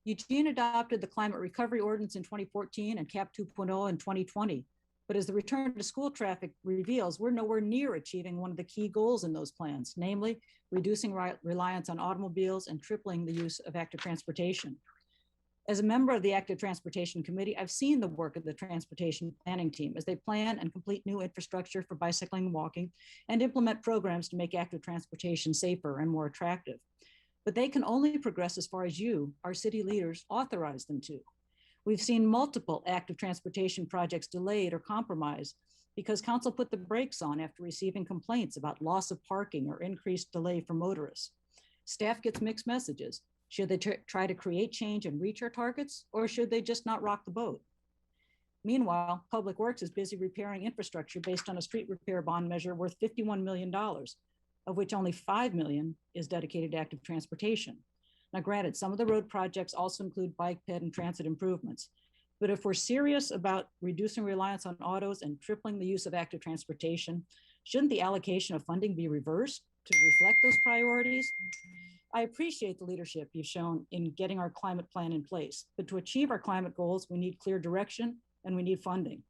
Eugene adopted the Climate Recovery Ordinance in 2014 and CAP 2.0 in 2020. But as the return to school traffic reveals, we're nowhere near achieving one of the key goals in those plans, namely reducing reliance on automobiles and tripling the use of active transportation. As a member of the Active Transportation Committee, I've seen the work of the transportation planning team as they plan and complete new infrastructure for bicycling and walking and implement programs to make active transportation safer and more attractive. But they can only progress as far as you, our city leaders, authorize them to. We've seen multiple active transportation projects delayed or compromised because council put the brakes on after receiving complaints about loss of parking or increased delay for motorists. Staff gets mixed messages. Should they try to create change and reach our targets, or should they just not rock the boat? Meanwhile, Public Works is busy repairing infrastructure based on a street repair bond measure worth $51 million, of which only $5 million is dedicated to active transportation. Now, granted, some of the road projects also include bike, ped, and transit improvements. But if we're serious about reducing reliance on autos and tripling the use of active transportation, shouldn't the allocation of funding be reversed to reflect those priorities? I appreciate the leadership you've shown in getting our climate plan in place, but to achieve our climate goals, we need clear direction and we need funding.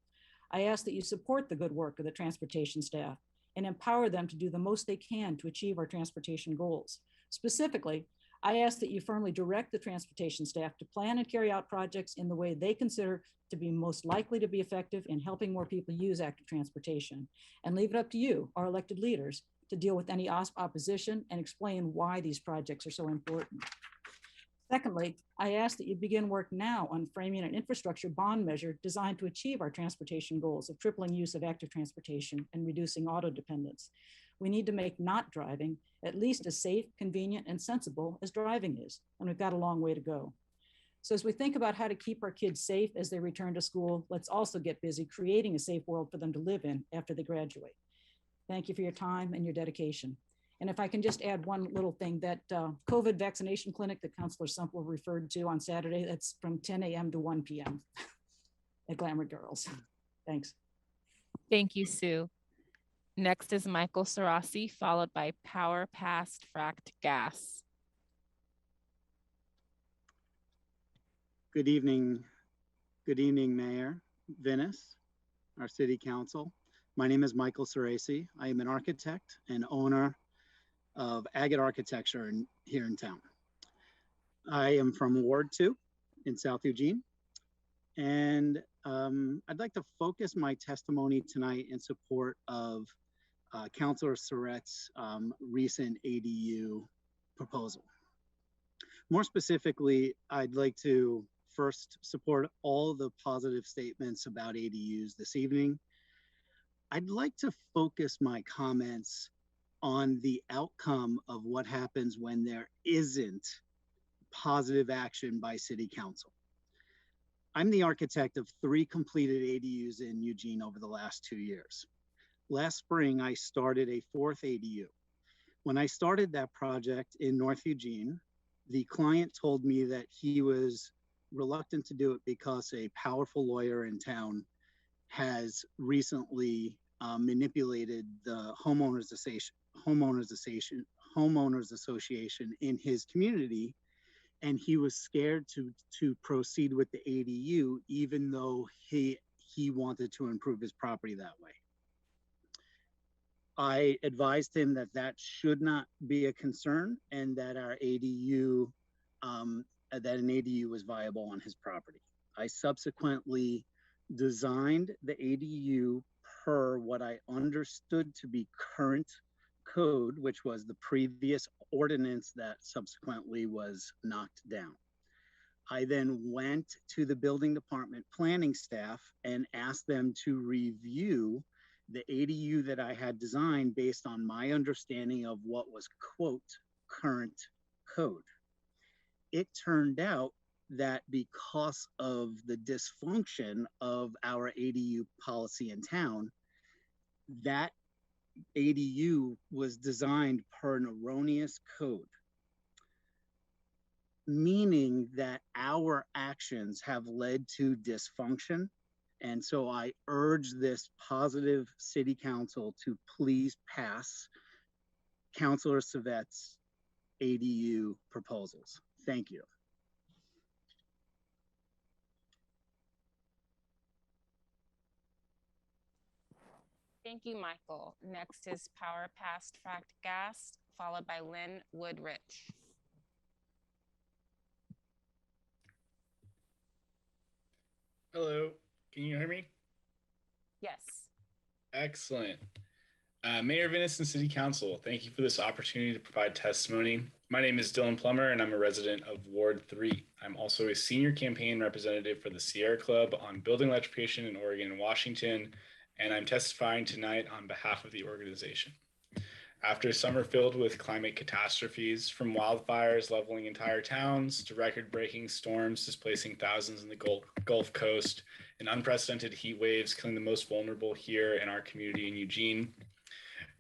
I ask that you support the good work of the transportation staff and empower them to do the most they can to achieve our transportation goals. Specifically, I ask that you firmly direct the transportation staff to plan and carry out projects in the way they consider to be most likely to be effective in helping more people use active transportation, and leave it up to you, our elected leaders, to deal with any opposition and explain why these projects are so important. Secondly, I ask that you begin work now on framing an infrastructure bond measure designed to achieve our transportation goals of tripling use of active transportation and reducing auto dependence. We need to make not driving at least as safe, convenient, and sensible as driving is, and we've got a long way to go. So as we think about how to keep our kids safe as they return to school, let's also get busy creating a safe world for them to live in after they graduate. Thank you for your time and your dedication. And if I can just add one little thing, that COVID vaccination clinic that Councilor Semple referred to on Saturday, that's from 10 a.m. to 1 p.m. at Glamour Girls. Thanks. Thank you, Sue. Next is Michael Saurasi, followed by Power Past Fracked Gas. Good evening, Mayor Venice, our City Council. My name is Michael Saurasi. I am an architect and owner of Agate Architecture here in town. I am from Ward 2 in South Eugene, and I'd like to focus my testimony tonight in support of Councilor Surratt's recent ADU proposal. More specifically, I'd like to first support all the positive statements about ADUs this evening. I'd like to focus my comments on the outcome of what happens when there isn't positive action by City Council. I'm the architect of 3 completed ADUs in Eugene over the last 2 years. Last spring, I started a 4th ADU. When I started that project in North Eugene, the client told me that he was reluctant to do it because a powerful lawyer in town has recently manipulated the homeowners association in his community, and he was scared to proceed with the ADU, even though he wanted to improve his property that way. I advised him that that should not be a concern, and that our ADU, that an ADU was viable on his property. I subsequently designed the ADU per what I understood to be current code, which was the previous ordinance that subsequently was knocked down. I then went to the building department planning staff and asked them to review the ADU that I had designed based on my understanding of what was, quote, current code. It turned out that because of the dysfunction of our ADU policy in town, that ADU was designed per an erroneous code, meaning that our actions have led to dysfunction. And so I urge this positive City Council to please pass Councilor Savet's ADU proposals. Thank you. Thank you, Michael. Next is Power Past Fracked Gas, followed by Lynn Woodridge. Hello, can you hear me? Yes. Excellent. Mayor Venice and City Council, thank you for this opportunity to provide testimony. My name is Dylan Plummer, and I'm a resident of Ward 3. I'm also a senior campaign representative for the Sierra Club on building electrification in Oregon and Washington, and I'm testifying tonight on behalf of the organization. After a summer filled with climate catastrophes, from wildfires leveling entire towns to record-breaking storms displacing thousands in the Gulf Coast, and unprecedented heat waves killing the most vulnerable here in our community in Eugene,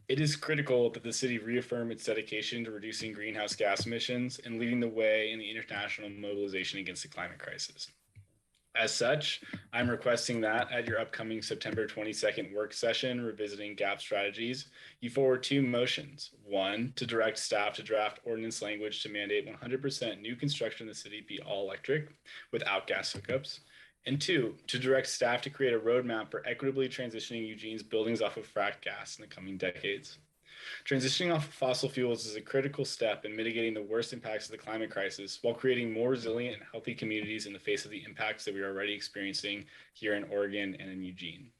it is critical that the city reaffirm its dedication to reducing greenhouse gas emissions and leading the way in the international mobilization against the climate crisis. As such, I'm requesting that at your upcoming September 22nd work session revisiting GAP strategies, you forward 2 motions. 1, to direct staff to draft ordinance language to mandate 100% new construction in the city be all electric without gas hookups. And 2, to direct staff to create a roadmap for equitably transitioning Eugene's buildings off of fracked gas in the coming decades. Transitioning off of fossil fuels is a critical step in mitigating the worst impacts of the climate crisis while creating more resilient and healthy communities in the face of the impacts that we are already experiencing here in Oregon and in Eugene.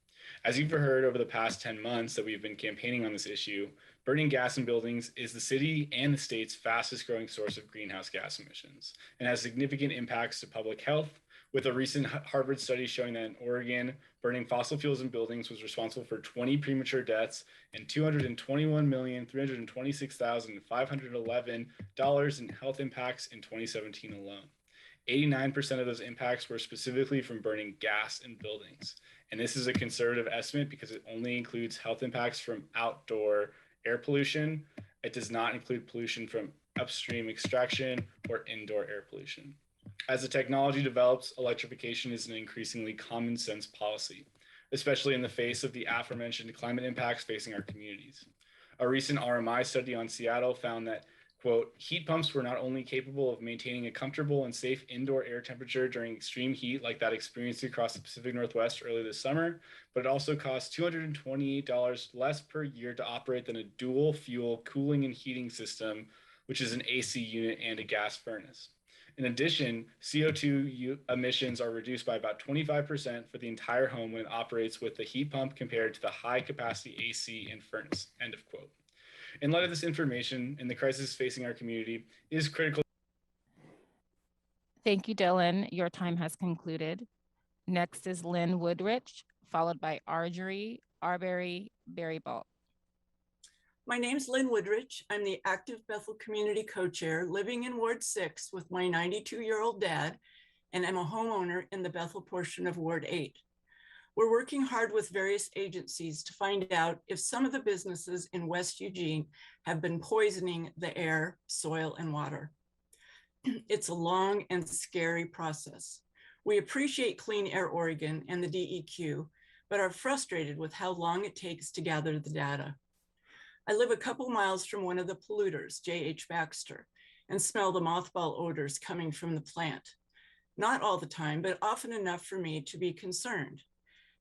As you've heard over the past 10 months that we've been campaigning on this issue, burning gas in buildings is the city and the state's fastest growing source of greenhouse gas emissions and has significant impacts to public health, with a recent Harvard study showing that in Oregon, burning fossil fuels in buildings was responsible for 20 premature deaths and $221,326,511 in health impacts in 2017 alone. 89% of those impacts were specifically from burning gas in buildings. And this is a conservative estimate because it only includes health impacts from outdoor air pollution. It does not include pollution from upstream extraction or indoor air pollution. As the technology develops, electrification is an increasingly common sense policy, especially in the face of the aforementioned climate impacts facing our communities. A recent RMI study on Seattle found that, quote, heat pumps were not only capable of maintaining a comfortable and safe indoor air temperature during extreme heat like that experienced across the Pacific Northwest earlier this summer, but it also cost $228 less per year to operate than a dual fuel cooling and heating system, which is an AC unit and a gas furnace. In addition, CO2 emissions are reduced by about 25% for the entire home when it operates with the heat pump compared to the high capacity AC and furnace, end of quote. In light of this information and the crisis facing our community, it is critical. Thank you, Dylan. Your time has concluded. Next is Lynn Woodridge, followed by Archery Arbury Berryball. My name's Lynn Woodridge. I'm the active Bethel Community Co-Chair living in Ward 6 with my 92-year-old dad, and I'm a homeowner in the Bethel portion of Ward 8. We're working hard with various agencies to find out if some of the businesses in West Eugene have been poisoning the air, soil, and water. It's a long and scary process. We appreciate Clean Air Oregon and the DEQ, but are frustrated with how long it takes to gather the data. I live a couple miles from one of the polluters, J.H. Baxter, and smell the mothball odors coming from the plant. Not all the time, but often enough for me to be concerned.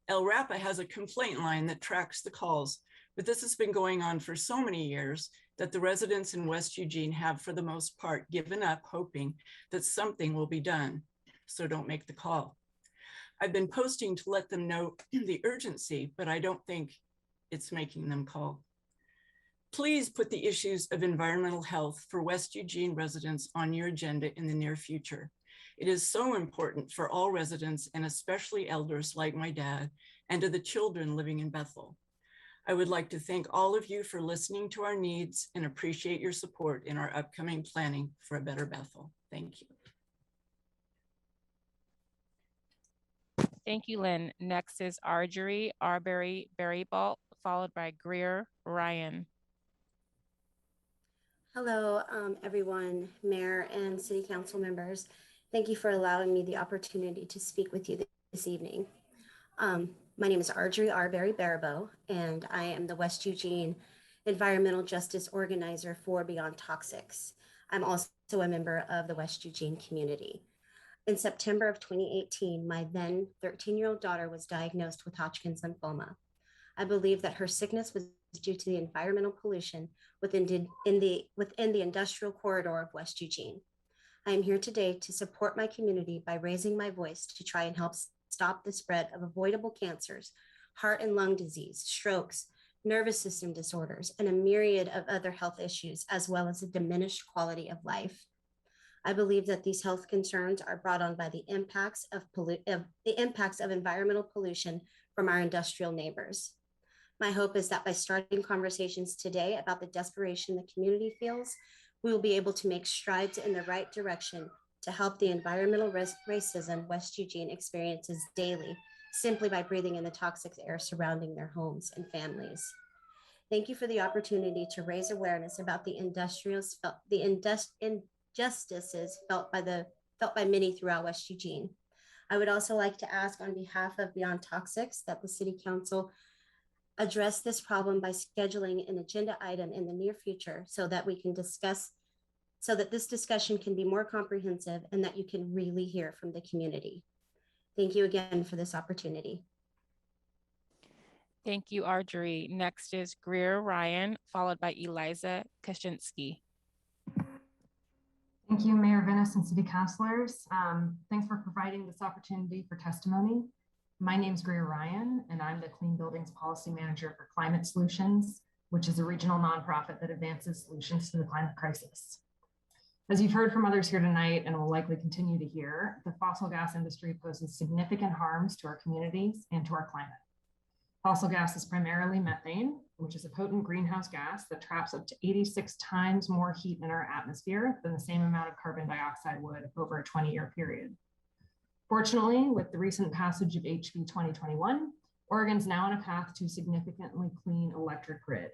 El Rapa has a complaint line that tracks the calls, but this has been going on for so many years that the residents in West Eugene have, for the most part, given up hoping that something will be done. So don't make the call. I've been posting to let them know the urgency, but I don't think it's making them call. Please put the issues of environmental health for West Eugene residents on your agenda in the near future. It is so important for all residents and especially elders like my dad and to the children living in Bethel. I would like to thank all of you for listening to our needs and appreciate your support in our upcoming planning for a better Bethel. Thank you. Thank you, Lynn. Next is Archery Arbury Berryball, followed by Greta Ryan. Hello, everyone, Mayor and City Council members. Thank you for allowing me the opportunity to speak with you this evening. My name is Archery Arbury Berryball, and I am the West Eugene Environmental Justice Organizer for Beyond Toxics. I'm also a member of the West Eugene community. In September of 2018, my then 13-year-old daughter was diagnosed with Hodgkin's lymphoma. I believe that her sickness was due to the environmental pollution within the industrial corridor of West Eugene. I am here today to support my community by raising my voice to try and help stop the spread of avoidable cancers, heart and lung disease, strokes, nervous system disorders, and a myriad of other health issues, as well as a diminished quality of life. I believe that these health concerns are brought on by the impacts of environmental pollution from our industrial neighbors. My hope is that by starting conversations today about the desperation the community feels, we will be able to make strides in the right direction to help the environmental racism West Eugene experiences daily, simply by breathing in the toxic air surrounding their homes and families. Thank you for the opportunity to raise awareness about the injustices felt by many throughout West Eugene. I would also like to ask on behalf of Beyond Toxics that the City Council address this problem by scheduling an agenda item in the near future so that this discussion can be more comprehensive and that you can really hear from the community. Thank you again for this opportunity. Thank you, Archery. Next is Greta Ryan, followed by Eliza Kaczynski. Thank you, Mayor Venice and City Councilors. Thanks for providing this opportunity for testimony. My name is Greta Ryan, and I'm the Clean Buildings Policy Manager for Climate Solutions, which is a regional nonprofit that advances solutions to the climate crisis. As you've heard from others here tonight, and will likely continue to hear, the fossil gas industry poses significant harms to our communities and to our climate. Fossil gas is primarily methane, which is a potent greenhouse gas that traps up to 86 times more heat in our atmosphere than the same amount of carbon dioxide would over a 20-year period. Fortunately, with the recent passage of HB 2021, Oregon's now on a path to significantly clean electric grid.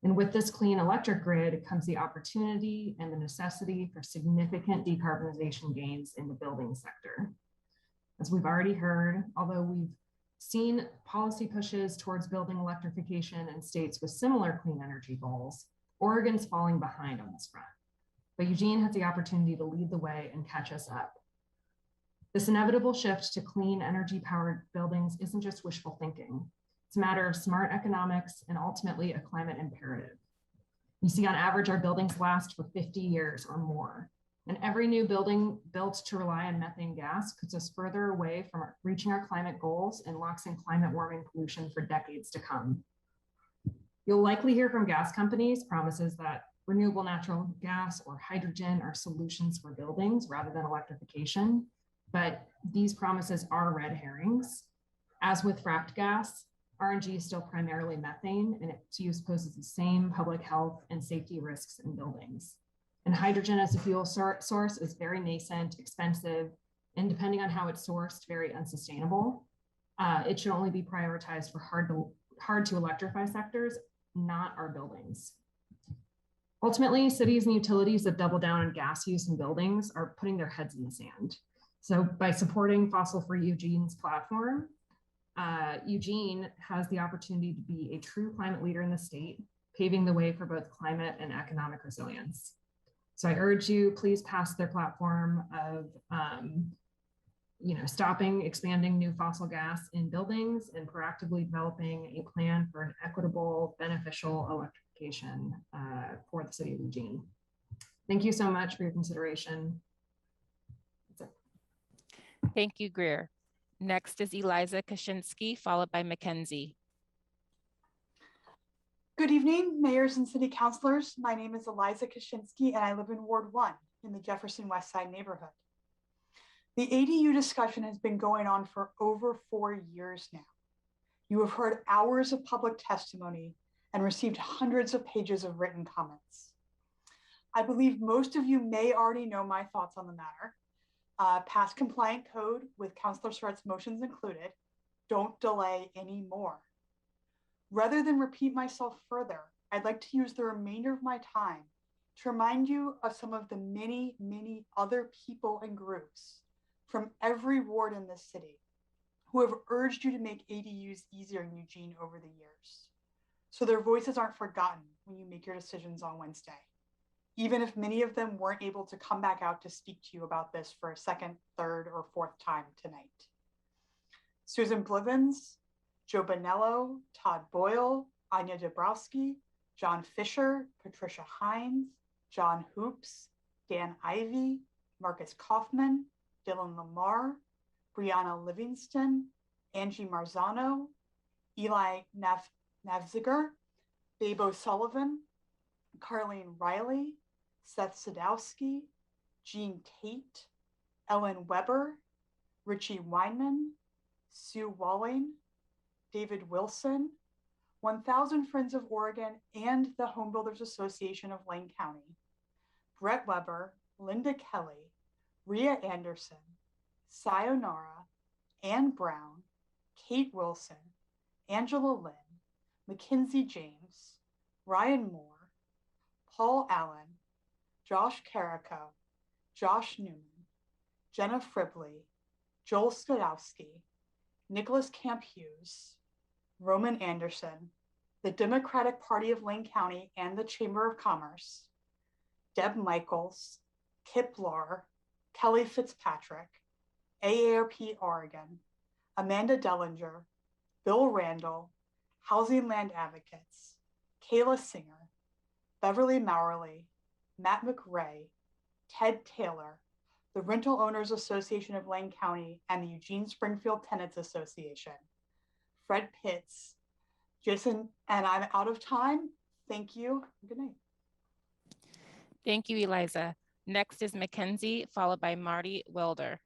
And with this clean electric grid comes the opportunity and the necessity for significant decarbonization gains in the building sector. As we've already heard, although we've seen policy pushes towards building electrification in states with similar clean energy goals, Oregon's falling behind on this front. But Eugene has the opportunity to lead the way and catch us up. This inevitable shift to clean energy powered buildings isn't just wishful thinking. It's a matter of smart economics and ultimately a climate imperative. You see, on average, our buildings last for 50 years or more. And every new building built to rely on methane gas puts us further away from reaching our climate goals and locks in climate warming pollution for decades to come. You'll likely hear from gas companies promises that renewable natural gas or hydrogen are solutions for buildings rather than electrification, but these promises are red herrings. As with fracked gas, RNG is still primarily methane, and its use poses the same public health and safety risks in buildings. And hydrogen as a fuel source is very nascent, expensive, and depending on how it's sourced, very unsustainable. It should only be prioritized for hard to electrify sectors, not our buildings. Ultimately, cities and utilities that double down on gas use in buildings are putting their heads in the sand. So by supporting Fossil-Free Eugene's platform, Eugene has the opportunity to be a true climate leader in the state, paving the way for both climate and economic resilience. So I urge you, please pass their platform of stopping expanding new fossil gas in buildings and proactively developing a plan for an equitable, beneficial electrification for the city of Eugene. Thank you so much for your consideration. That's it. Thank you, Greer. Next is Eliza Kaczynski, followed by Mackenzie. Good evening, mayors and city councilors. My name is Eliza Kaczynski, and I live in Ward 1 in the Jefferson West Side neighborhood. The ADU discussion has been going on for over 4 years now. You have heard hours of public testimony and received hundreds of pages of written comments. I believe most of you may already know my thoughts on the matter. Pass compliant code with Councilor Surratt's motions included. Don't delay anymore. Rather than repeat myself further, I'd like to use the remainder of my time to remind you of some of the many, many other people and groups from every ward in this city who have urged you to make ADUs easier in Eugene over the years, so their voices aren't forgotten when you make your decisions on Wednesday, even if many of them weren't able to come back out to speak to you about this for a second, third, or fourth time tonight. Susan Blivens, Joe Bonello, Todd Boyle, Anya Dabrowski, John Fisher, Patricia Hines, John Hoops, Dan Ivey, Marcus Kaufman, Dylan Lamarr, Brianna Livingston, Angie Marzano, Eli Navziger, Babe O'Sullivan, Carlene Riley, Seth Sadowski, Jean Tate, Ellen Weber, Richie Weinman, Sue Walling, David Wilson, 1000 Friends of Oregon and the Home Builders Association of Lane County, Brett Weber, Linda Kelly, Rhea Anderson, Sayonara, Ann Brown, Kate Wilson, Angela Lynn, Mackenzie James, Ryan Moore, Paul Allen, Josh Carrico, Josh Newman, Jenna Fribley, Joel Skadowski, Nicholas Camp Hughes, Roman Anderson, the Democratic Party of Lane County and the Chamber of Commerce, Deb Michaels, Kip Lahr, Kelly Fitzpatrick, AARP Oregon, Amanda Dellinger, Bill Randall, Housing Land Advocates, Kayla Singer, Beverly Mowerly, Matt McRae, Ted Taylor, the Rental Owners Association of Lane County, and the Eugene Springfield Tenants Association, Fred Pitts, Jason, and I'm out of time. Thank you. Good night. Thank you, Eliza. Next is Mackenzie, followed by Marty Welder.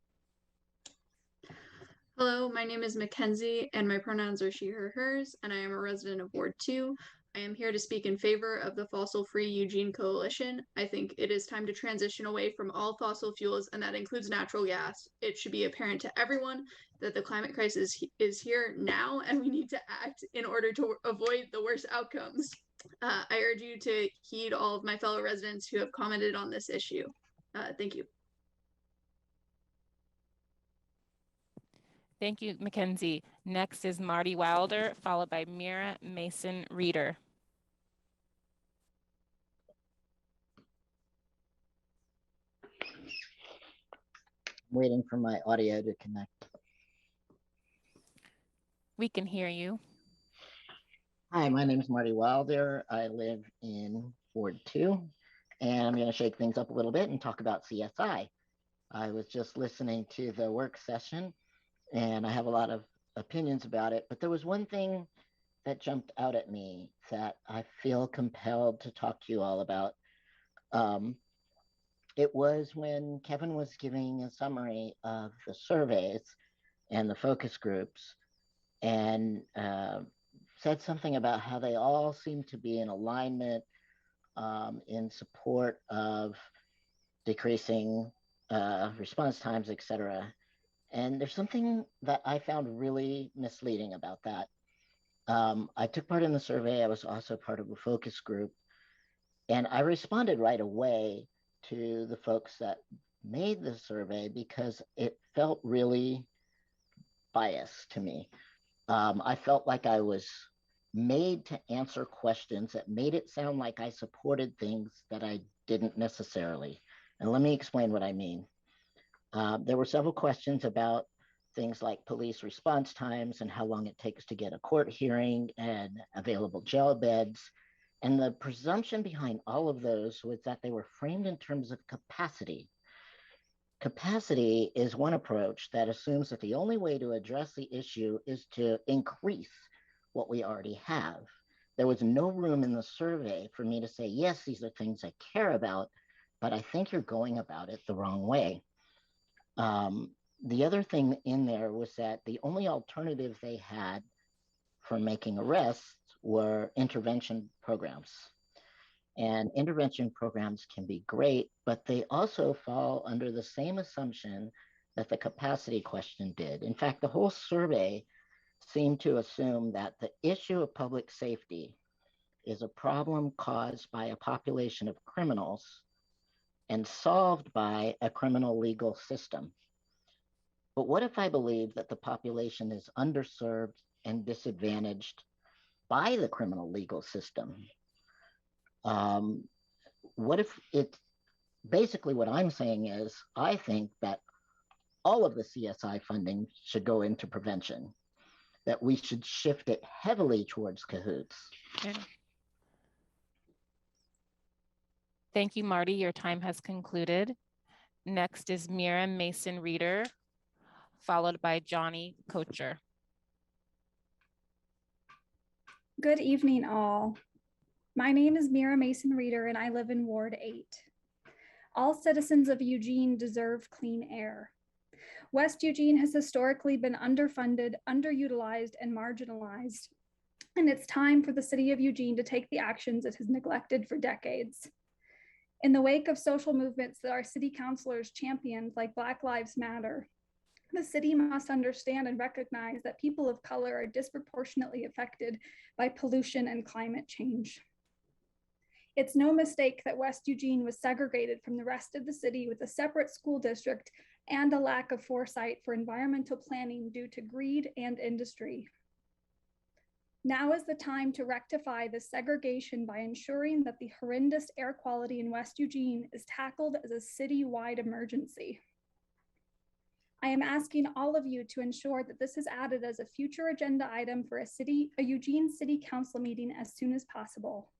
Hello, my name is Mackenzie, and my pronouns are she, her, hers, and I am a resident of Ward 2. I am here to speak in favor of the Fossil-Free Eugene Coalition. I think it is time to transition away from all fossil fuels, and that includes natural gas. It should be apparent to everyone that the climate crisis is here now, and we need to act in order to avoid the worst outcomes. I urge you to heed all of my fellow residents who have commented on this issue. Thank you. Thank you, Mackenzie. Next is Marty Wilder, followed by Mira Mason Reeder. Waiting for my audio to connect. We can hear you. Hi, my name is Marty Wilder. I live in Ward 2, and I'm going to shake things up a little bit and talk about CSI. I was just listening to the work session, and I have a lot of opinions about it, but there was one thing that jumped out at me that I feel compelled to talk to you all about. It was when Kevin was giving a summary of the surveys and the focus groups, and said something about how they all seem to be in alignment in support of decreasing response times, et cetera. And there's something that I found really misleading about that. I took part in the survey. I was also part of a focus group, and I responded right away to the folks that made the survey because it felt really biased to me. I felt like I was made to answer questions that made it sound like I supported things that I didn't necessarily. And let me explain what I mean. There were several questions about things like police response times and how long it takes to get a court hearing and available jail beds. And the presumption behind all of those was that they were framed in terms of capacity. Capacity is one approach that assumes that the only way to address the issue is to increase what we already have. There was no room in the survey for me to say, yes, these are things I care about, but I think you're going about it the wrong way. The other thing in there was that the only alternative they had for making arrests were intervention programs. And intervention programs can be great, but they also fall under the same assumption that the capacity question did. In fact, the whole survey seemed to assume that the issue of public safety is a problem caused by a population of criminals and solved by a criminal legal system. But what if I believe that the population is underserved and disadvantaged by the criminal legal system? What if it, basically what I'm saying is, I think that all of the CSI funding should go into prevention, that we should shift it heavily towards cahoots. Okay. Thank you, Marty. Your time has concluded. Next is Mira Mason Reeder, followed by Johnny Kocher. Good evening, all. My name is Mira Mason Reeder, and I live in Ward 8. All citizens of Eugene deserve clean air. West Eugene has historically been underfunded, underutilized, and marginalized, and it's time for the city of Eugene to take the actions it has neglected for decades. In the wake of social movements that our city councilors championed, like Black Lives Matter, the city must understand and recognize that people of color are disproportionately affected by pollution and climate change. It's no mistake that West Eugene was segregated from the rest of the city with a separate school district and a lack of foresight for environmental planning due to greed and industry. Now is the time to rectify this segregation by ensuring that the horrendous air quality in West Eugene is tackled as a citywide emergency. I I am asking all of you to ensure that this is added as a future agenda item for a Eugene City Council meeting as soon as possible.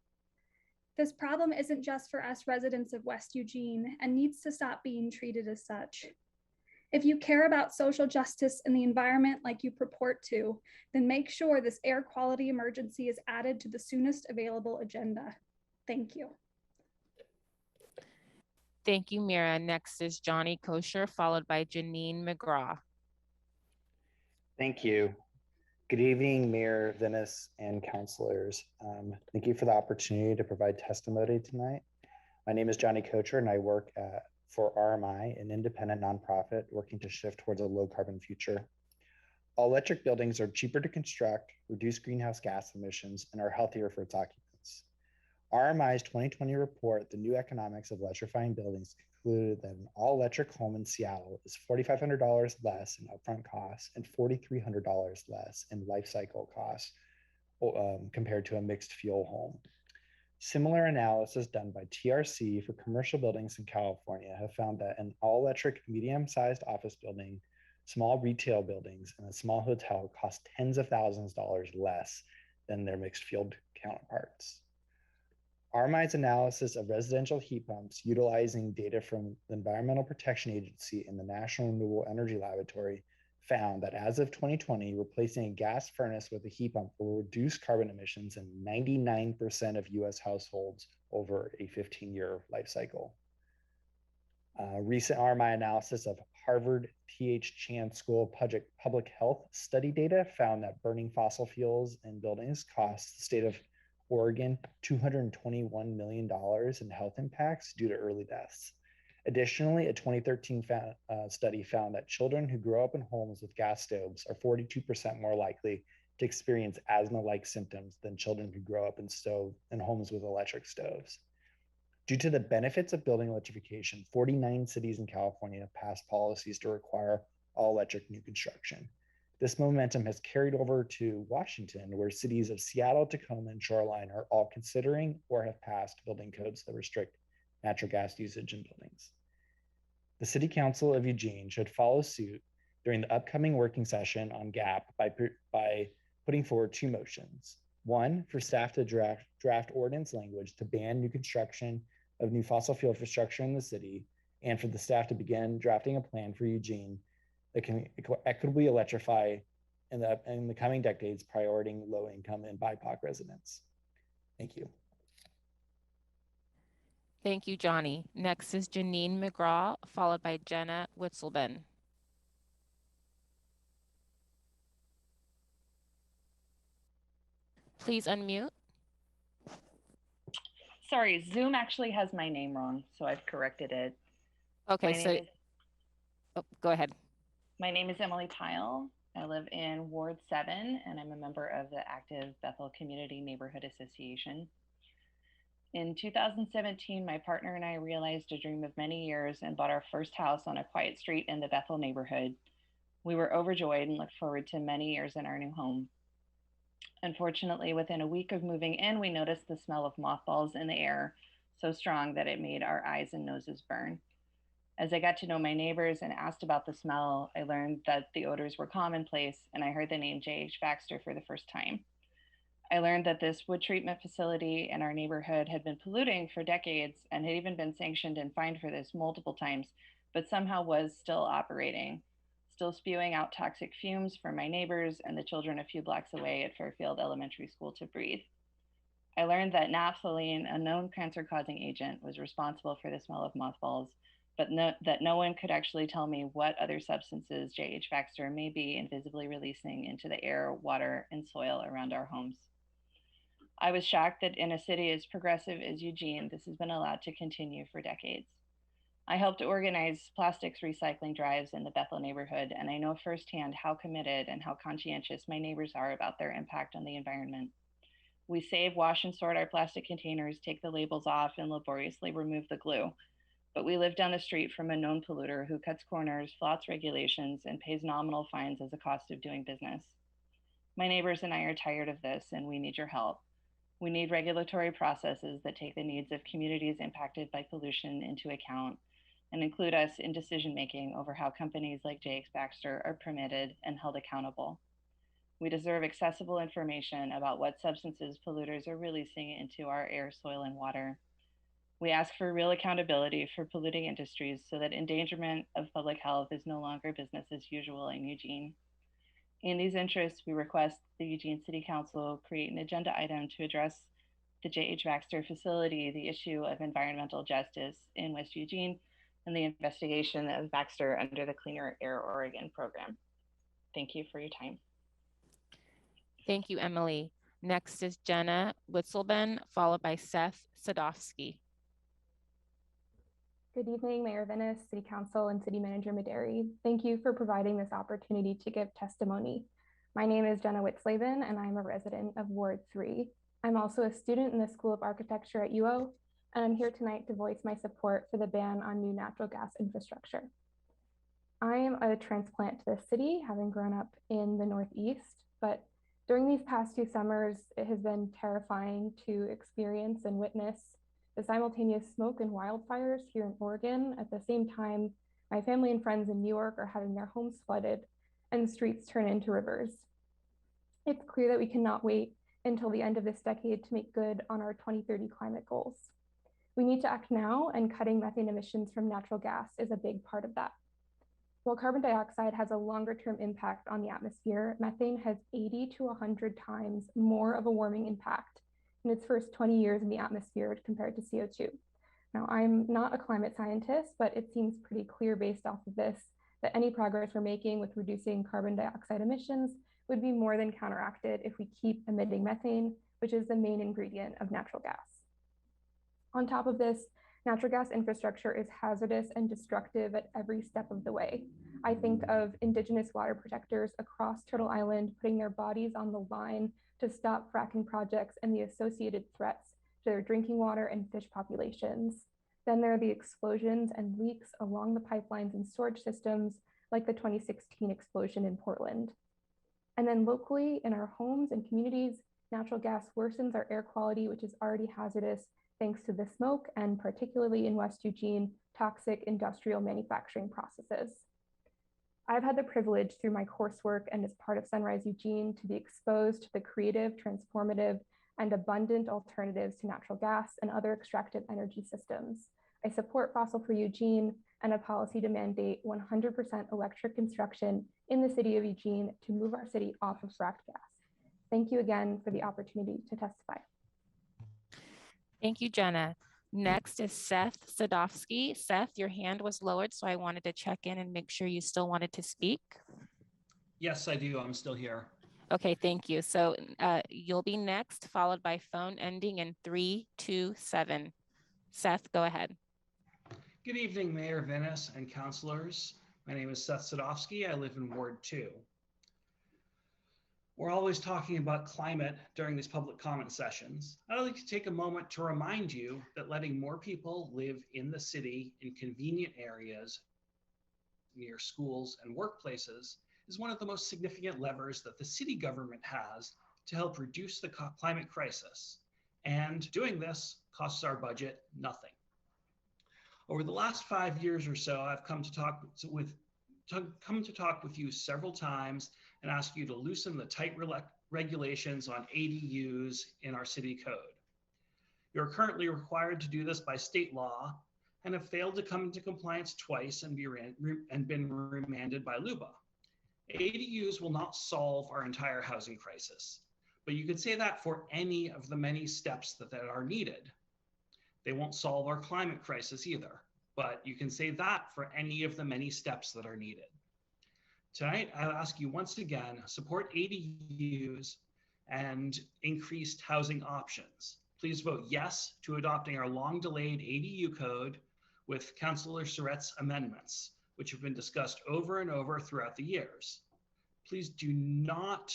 This problem isn't just for us residents of West Eugene and needs to stop being treated as such. If you care about social justice and the environment like you purport to, then make sure this air quality emergency is added to the soonest available agenda. Thank you. Thank you, Mira. Next is Johnny Kosher, followed by Janine McGraw. Thank you. Good evening, Mayor, Venice, and councilors. Thank you for the opportunity to provide testimony tonight. My name is Johnny Kosher, and I work for RMI, an independent nonprofit working to shift towards a low carbon future. All electric buildings are cheaper to construct, reduce greenhouse gas emissions, and are healthier for its occupants. RMI's 2020 report, The New Economics of Electrifying Buildings, concluded that an all-electric home in Seattle is $4,500 less in upfront costs and $4,300 less in life cycle costs compared to a mixed fuel home. Similar analysis done by TRC for commercial buildings in California have found that an all-electric medium-sized office building, small retail buildings, and a small hotel cost tens of thousands of dollars less than their mixed fuel counterparts. RMI's analysis of residential heat pumps utilizing data from the Environmental Protection Agency and the National Renewable Energy Laboratory found that as of 2020, replacing a gas furnace with a heat pump will reduce carbon emissions in 99% of US households over a 15-year life cycle. Recent RMI analysis of Harvard T.H. Chan School of Public Health study data found that burning fossil fuels in buildings costs the state of Oregon $221 million in health impacts due to early deaths. Additionally, a 2013 study found that children who grow up in homes with gas stoves are 42% more likely to experience asthma-like symptoms than children who grow up in homes with electric stoves. Due to the benefits of building electrification, 49 cities in California have passed policies to require all-electric new construction. This momentum has carried over to Washington, where cities of Seattle, Tacoma, and Shoreline are all considering or have passed building codes that restrict natural gas usage in buildings. The City Council of Eugene should follow suit during the upcoming working session on GAP by putting forward two motions. One, for staff to draft ordinance language to ban new construction of new fossil fuel infrastructure in the city, and for the staff to begin drafting a plan for Eugene that can equitably electrify in the coming decades, prioritizing low-income and BIPOC residents. Thank you. Thank you, Johnny. Next is Janine McGraw, followed by Jenna Witzelben. Please unmute. Sorry, Zoom actually has my name wrong, so I've corrected it. Okay, go ahead. My name is Emily Pyle. I live in Ward 7, and I'm a member of the active Bethel Community Neighborhood Association. In 2017, my partner and I realized a dream of many years and bought our first house on a quiet street in the Bethel neighborhood. We were overjoyed and looked forward to many years in our new home. Unfortunately, within a week of moving in, we noticed the smell of mothballs in the air so strong that it made our eyes and noses burn. As I got to know my neighbors and asked about the smell, I learned that the odors were commonplace, and I heard the name J.H. Baxter for the first time. I learned that this wood treatment facility in our neighborhood had been polluting for decades and had even been sanctioned and fined for this multiple times, but somehow was still operating, still spewing out toxic fumes for my neighbors and the children a few blocks away at Fairfield Elementary School to breathe. I learned that naphthalene, a known cancer-causing agent, was responsible for the smell of mothballs, but that no one could actually tell me what other substances J.H. Baxter may be invisibly releasing into the air, water, and soil around our homes. I was shocked that in a city as progressive as Eugene, this has been allowed to continue for decades. I helped organize plastics recycling drives in the Bethel neighborhood, and I know firsthand how committed and how conscientious my neighbors are about their impact on the environment. We save, wash, and sort our plastic containers, take the labels off, and laboriously remove the glue. But we live down the street from a known polluter who cuts corners, flouts regulations, and pays nominal fines as a cost of doing business. My neighbors and I are tired of this, and we need your help. We need regulatory processes that take the needs of communities impacted by pollution into account, and include us in decision-making over how companies like JX Baxter are permitted and held accountable. We deserve accessible information about what substances polluters are releasing into our air, soil, and water. We ask for real accountability for polluting industries so that endangerment of public health is no longer business as usual in Eugene. In these interests, we request the Eugene City Council create an agenda item to address the J.H. Baxter facility, the issue of environmental justice in West Eugene, and the investigation of Baxter under the Cleaner Air Oregon program. Thank you for your time. Thank you, Emily. Next is Jenna Witzelben, followed by Seth Sadowski. Good evening, Mayor Venice, City Council, and City Manager Maderi. Thank you for providing this opportunity to give testimony. My name is Jenna Witzelben, and I'm a resident of Ward 3. I'm also a student in the School of Architecture at UO, and I'm here tonight to voice my support for the ban on new natural gas infrastructure. I am a transplant to the city, having grown up in the Northeast, but during these past 2 summers, it has been terrifying to experience and witness the simultaneous smoke and wildfires here in Oregon. At the same time, my family and friends in New York are having their homes flooded and streets turn into rivers. It's clear that we cannot wait until the end of this decade to make good on our 2030 climate goals. We need to act now, and cutting methane emissions from natural gas is a big part of that. While carbon dioxide has a longer-term impact on the atmosphere, methane has 80 to 100 times more of a warming impact in its first 20 years in the atmosphere compared to CO2. Now, I'm not a climate scientist, but it seems pretty clear based off of this that any progress we're making with reducing carbon dioxide emissions would be more than counteracted if we keep emitting methane, which is the main ingredient of natural gas. On top of this, natural gas infrastructure is hazardous and destructive at every step of the way. I think of Indigenous water protectors across Turtle Island putting their bodies on the line to stop fracking projects and the associated threats to their drinking water and fish populations. Then there are the explosions and leaks along the pipelines and storage systems, like the 2016 explosion in Portland. And then locally in our homes and communities, natural gas worsens our air quality, which is already hazardous thanks to the smoke and particularly in West Eugene, toxic industrial manufacturing processes. I've had the privilege through my coursework and as part of Sunrise Eugene to be exposed to the creative, transformative, and abundant alternatives to natural gas and other extractive energy systems. I support fossil-free Eugene and a policy to mandate 100% electric construction in the city of Eugene to move our city off of fracked gas. Thank you again for the opportunity to testify. Thank you, Jenna. Next is Seth Sadowski. Seth, your hand was lowered, so I wanted to check in and make sure you still wanted to speak. Yes, I do. I'm still here. Okay, thank you. So you'll be next, followed by phone ending in 327. Seth, go ahead. Good evening, Mayor Venice and councilors. My name is Seth Sadowski. I live in Ward 2. We're always talking about climate during these public comment sessions. I'd like to take a moment to remind you that letting more people live in the city in convenient areas near schools and workplaces is one of the most significant levers that the city government has to help reduce the climate crisis. And doing this costs our budget nothing. Over the last 5 years or so, I've come to talk with you several times and ask you to loosen the tight regulations on ADUs in our city code. You're currently required to do this by state law and have failed to come into compliance twice and been remanded by LUBA. ADUs will not solve our entire housing crisis, but you could say that for any of the many steps that are needed. They won't solve our climate crisis either, but you can say that for any of the many steps that are needed. Tonight, I'll ask you once again, support ADUs and increased housing options. Please vote yes to adopting our long-delayed ADU code with Councillor Surratt's amendments, which have been discussed over and over throughout the years. Please do not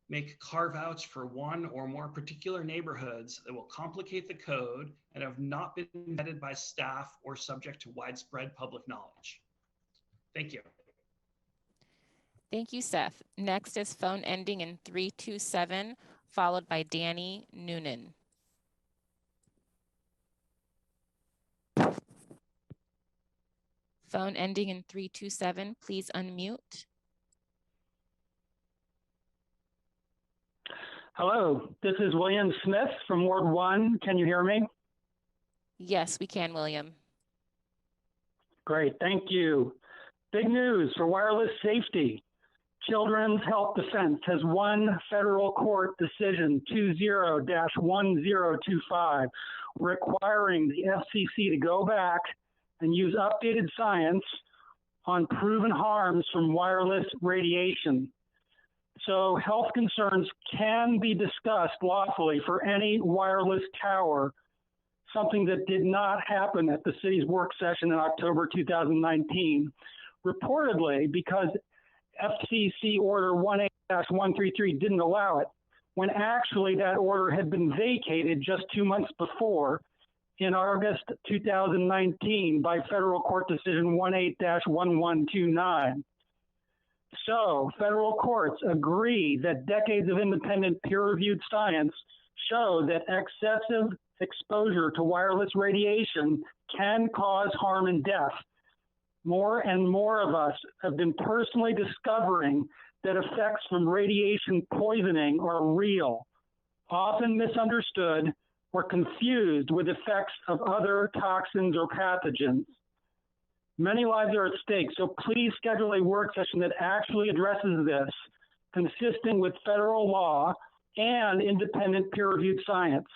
make carve-outs for one or more particular neighborhoods that will complicate the code and have not been vetted by staff or subject to widespread public knowledge. Thank you. Thank you, Seth. Next is phone ending in 327, followed by Danny Noonan. phone ending in 327, please unmute. Hello, this is William Smith from Ward 1. Can you hear me? Yes, we can, William. Great, thank you. Big news for wireless safety. Children's Health Defense has won federal court decision 20-1025, requiring the FCC to go back and use updated science on proven harms from wireless radiation. So health concerns can be discussed lawfully for any wireless tower, something that did not happen at the city's work session in October 2019, reportedly because FCC Order 18-133 didn't allow it, when actually that order had been vacated just 2 months before in August 2019 by federal court decision 18-1129. So federal courts agree that decades of independent peer-reviewed science show that excessive exposure to wireless radiation can cause harm and death. More and more of us have been personally discovering that effects from radiation poisoning are real, often misunderstood or confused with effects of other toxins or pathogens. Many lives are at stake, so please schedule a work session that actually addresses this, consistent with federal law and independent peer-reviewed science.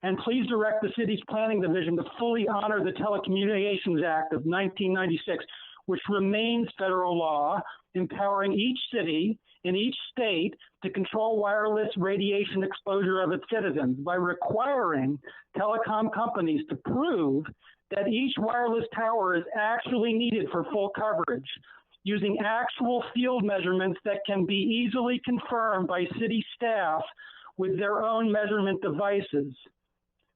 And please direct the city's planning division to fully honor the Telecommunications Act of 1996, which remains federal law, empowering each city in each state to control wireless radiation exposure of its citizens by requiring telecom companies to prove that each wireless tower is actually needed for full coverage, using actual field measurements that can be easily confirmed by city staff with their own measurement devices.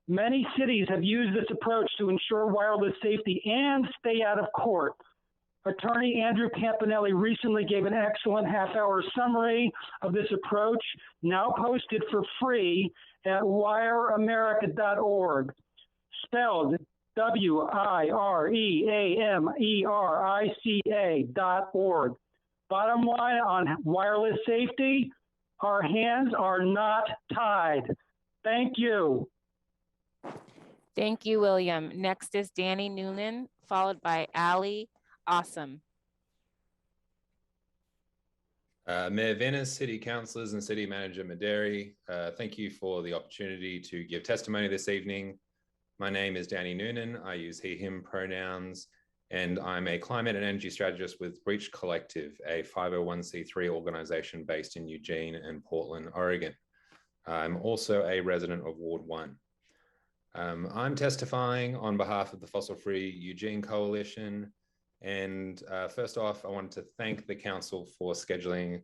Many cities have used this approach to ensure wireless safety and stay out of court. Attorney Andrew Campanelli recently gave an excellent half-hour summary of this approach, now posted for free at wireamerica.org, spelled WIREAMERICA.org. Bottom line on wireless safety, our hands are not tied. Thank you. Thank you, William. Next is Danny Noonan, followed by Ali Awesome. Mayor Venice, City Councillors and City Manager Maderi, thank you for the opportunity to give testimony this evening. My name is Danny Noonan. I use he, him pronouns, and I'm a climate and energy strategist with Breach Collective, a 501c3 organization based in Eugene and Portland, Oregon. I'm also a resident of Ward 1. I'm testifying on behalf of the Fossil Free Eugene Coalition. And first off, I wanted to thank the council for scheduling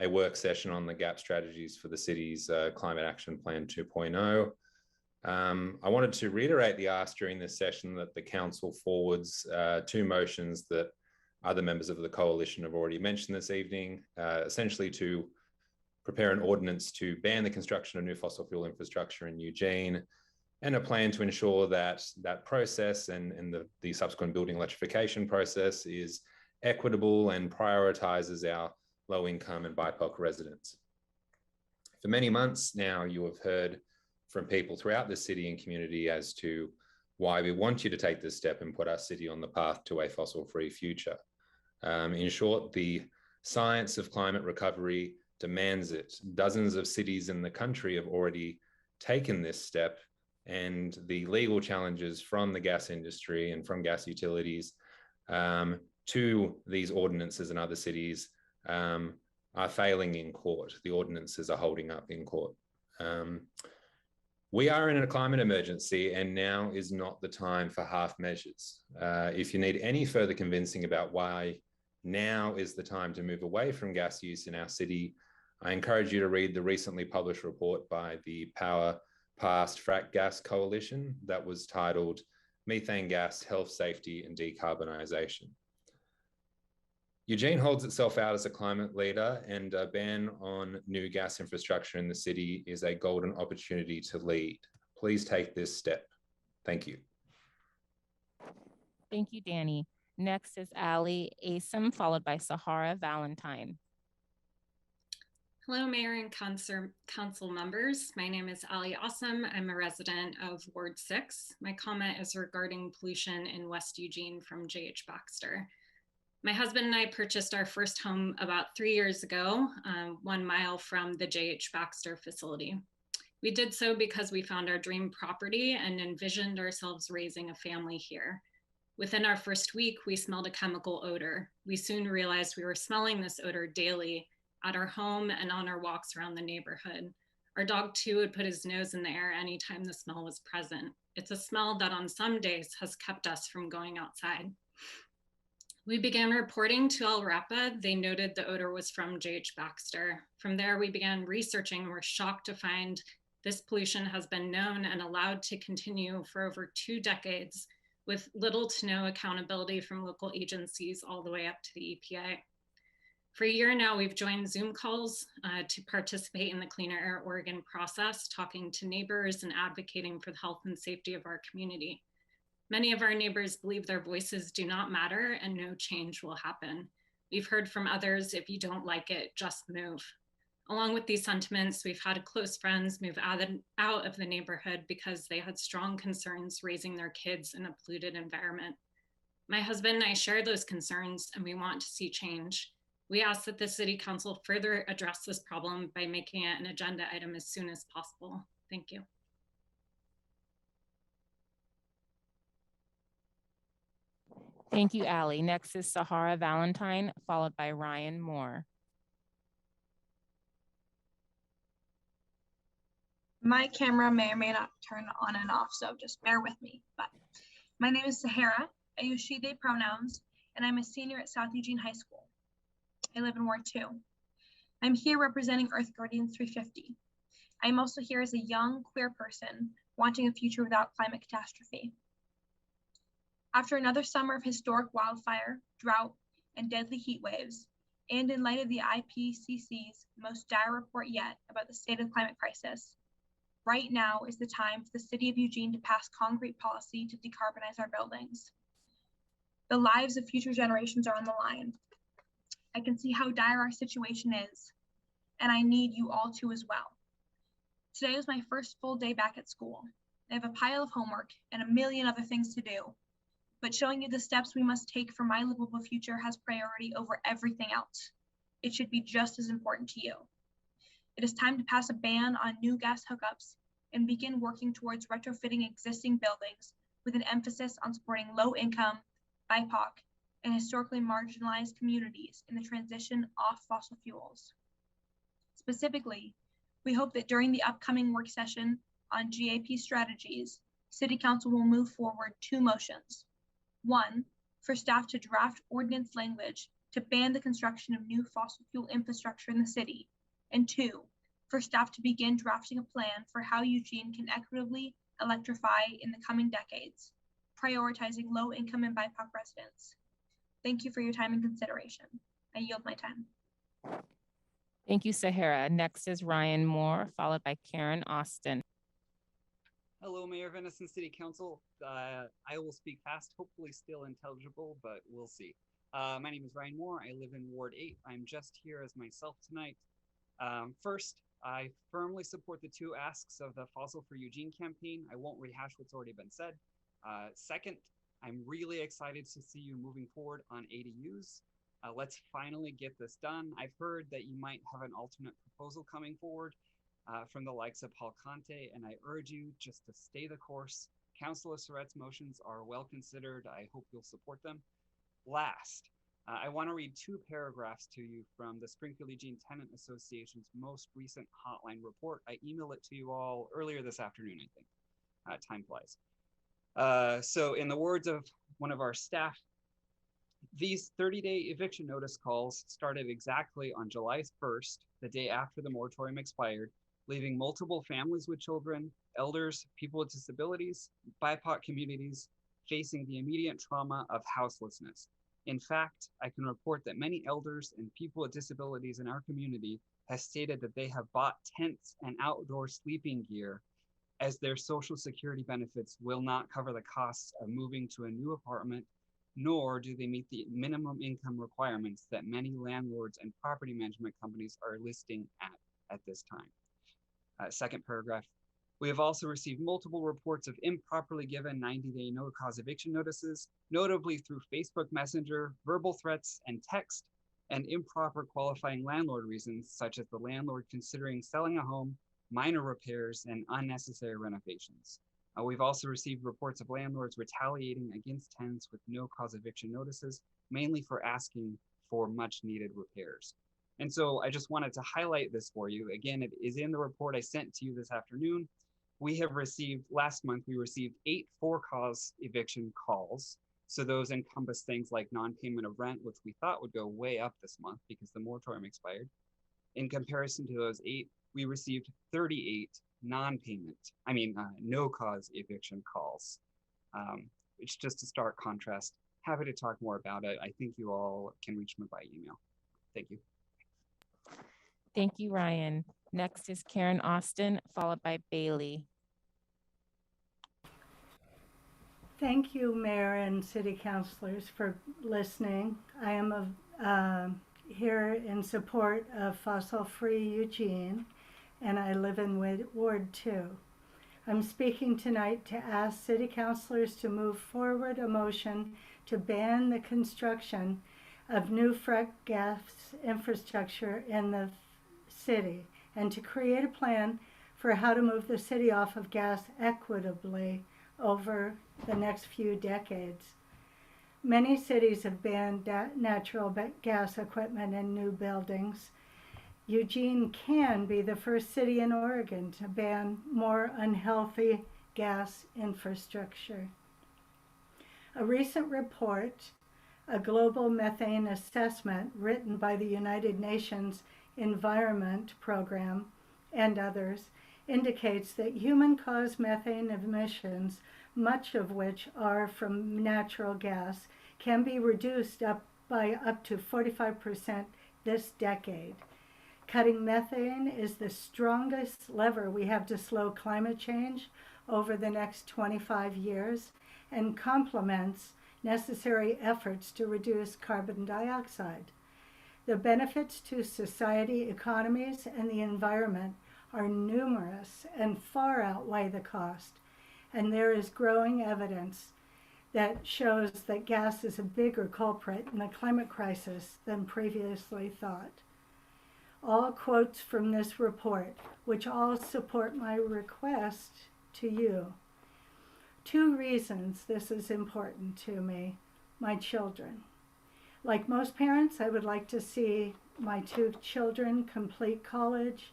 a work session on the GAP strategies for the city's Climate Action Plan 2.0. I wanted to reiterate the ask during this session that the council forwards two motions that other members of the coalition have already mentioned this evening, essentially to prepare an ordinance to ban the construction of new fossil fuel infrastructure in Eugene, and a plan to ensure that that process and the subsequent building electrification process is equitable and prioritizes our low-income and BIPOC residents. For many months now, you have heard from people throughout the city and community as to why we want you to take this step and put our city on the path to a fossil-free future. In short, the science of climate recovery demands it. Dozens of cities in the country have already taken this step, and the legal challenges from the gas industry and from gas utilities to these ordinances in other cities are failing in court. The ordinances are holding up in court. We are in a climate emergency, and now is not the time for half measures. If you need any further convincing about why now is the time to move away from gas use in our city, I encourage you to read the recently published report by the Power Past Frack Gas Coalition that was titled Methane Gas, Health, Safety and Decarbonisation. Eugene holds itself out as a climate leader, and a ban on new gas infrastructure in the city is a golden opportunity to lead. Please take this step. Thank you. Thank you, Danny. Next is Ali Asim, followed by Sahara Valentine. Hello, Mayor and Council members. My name is Ali Asim. I'm a resident of Ward 6. My comment is regarding pollution in West Eugene from J.H. Baxter. My husband and I purchased our first home about 3 years ago, 1 mile from the J.H. Baxter facility. We did so because we found our dream property and envisioned ourselves raising a family here. Within our first week, we smelled a chemical odor. We soon realized we were smelling this odor daily at our home and on our walks around the neighborhood. Our dog too would put his nose in the air anytime the smell was present. It's a smell that on some days has kept us from going outside. We began reporting to LRAPA. They noted the odor was from J.H. Baxter. From there, we began researching and were shocked to find this pollution has been known and allowed to continue for over 2 decades with little to no accountability from local agencies all the way up to the EPA. For a year now, we've joined Zoom calls to participate in the Cleaner Air Oregon process, talking to neighbors and advocating for the health and safety of our community. Many of our neighbors believe their voices do not matter and no change will happen. We've heard from others, if you don't like it, just move. Along with these sentiments, we've had close friends move out of the neighborhood because they had strong concerns raising their kids in a polluted environment. My husband and I share those concerns and we want to see change. We ask that the City Council further address this problem by making it an agenda item as soon as possible. Thank you. Thank you, Ali. Next is Sahara Valentine, followed by Ryan Moore. My camera may or may not turn on and off, so just bear with me. But my name is Sahara. I use she, they pronouns, and I'm a senior at South Eugene High School. I live in Ward 2. I'm here representing Earth Guardians 350. I'm also here as a young queer person wanting a future without climate catastrophe. After another summer of historic wildfire, drought, and deadly heat waves, and in light of the IPCC's most dire report yet about the state of the climate crisis, right now is the time for the City of Eugene to pass concrete policy to decarbonize our buildings. The lives of future generations are on the line. I can see how dire our situation is, and I need you all to as well. Today was my first full day back at school. I have a pile of homework and a million other things to do, but showing you the steps we must take for my livable future has priority over everything else. It should be just as important to you. It is time to pass a ban on new gas hookups and begin working towards retrofitting existing buildings with an emphasis on supporting low-income, BIPOC, and historically marginalized communities in the transition off fossil fuels. Specifically, we hope that during the upcoming work session on GAP strategies, City Council will move forward 2 motions. 1, for staff to draft ordinance language to ban the construction of new fossil fuel infrastructure in the city, and 2, for staff to begin drafting a plan for how Eugene can equitably electrify in the coming decades, prioritizing low-income and BIPOC residents. Thank you for your time and consideration. I yield my time. Thank you, Sahara. Next is Ryan Moore, followed by Karen Austin. Hello, Mayor Venice and City Council. I will speak fast, hopefully still intelligible, but we'll see. My name is Ryan Moore. I live in Ward 8. I'm just here as myself tonight. First, I firmly support the 2 asks of the Fossil for Eugene campaign. I won't rehash what's already been said. Second, I'm really excited to see you moving forward on ADUs. Let's finally get this done. I've heard that you might have an alternate proposal coming forward from the likes of Paul Conte, and I urge you just to stay the course. Councilor Surratt's motions are well considered. I hope you'll support them. Last, I want to read 2 paragraphs to you from the Springfield Eugene Tenant Association's most recent hotline report. I emailed it to you all earlier this afternoon, I think. Time flies. So in the words of one of our staff, these 30-day eviction notice calls started exactly on July 1st, the day after the moratorium expired, leaving multiple families with children, elders, people with disabilities, BIPOC communities facing the immediate trauma of houselessness. In fact, I can report that many elders and people with disabilities in our community have stated that they have bought tents and outdoor sleeping gear as their Social Security benefits will not cover the costs of moving to a new apartment nor do they meet the minimum income requirements that many landlords and property management companies are listing at this time. Second paragraph. We have also received multiple reports of improperly given 90-day no cause eviction notices, notably through Facebook Messenger, verbal threats, and text, and improper qualifying landlord reasons, such as the landlord considering selling a home, minor repairs, and unnecessary renovations. We've also received reports of landlords retaliating against tenants with no cause eviction notices, mainly for asking for much needed repairs. And so I just wanted to highlight this for you. Again, it is in the report I sent to you this afternoon. We have received, last month, we received 8 for-cause eviction calls. So those encompass things like non-payment of rent, which we thought would go way up this month because the moratorium expired. In comparison to those 8, we received 38 no-cause eviction calls, which just a stark contrast. Happy to talk more about it. I think you all can reach me by email. Thank you. Thank you, Ryan. Next is Karen Austin, followed by Bailey. Thank you, Mayor and City Councilors, for listening. I am here in support of fossil-free Eugene, and I live in Ward 2. I'm speaking tonight to ask City Councilors to move forward a motion to ban the construction of new frac gas infrastructure in the city, and to create a plan for how to move the city off of gas equitably over the next few decades. Many cities have banned natural gas equipment in new buildings. Eugene can be the first city in Oregon to ban more unhealthy gas infrastructure. A recent report, a global methane assessment written by the United Nations Environment Program and others, indicates that human-caused methane emissions, much of which are from natural gas, can be reduced by up to 45% this decade. Cutting methane is the strongest lever we have to slow climate change over the next 25 years and complements necessary efforts to reduce carbon dioxide. The benefits to society, economies, and the environment are numerous and far outweigh the cost, and there is growing evidence that shows that gas is a bigger culprit in the climate crisis than previously thought. All quotes from this report, which all support my request to you. 2 reasons this is important to me: my children. Like most parents, I would like to see my 2 children complete college,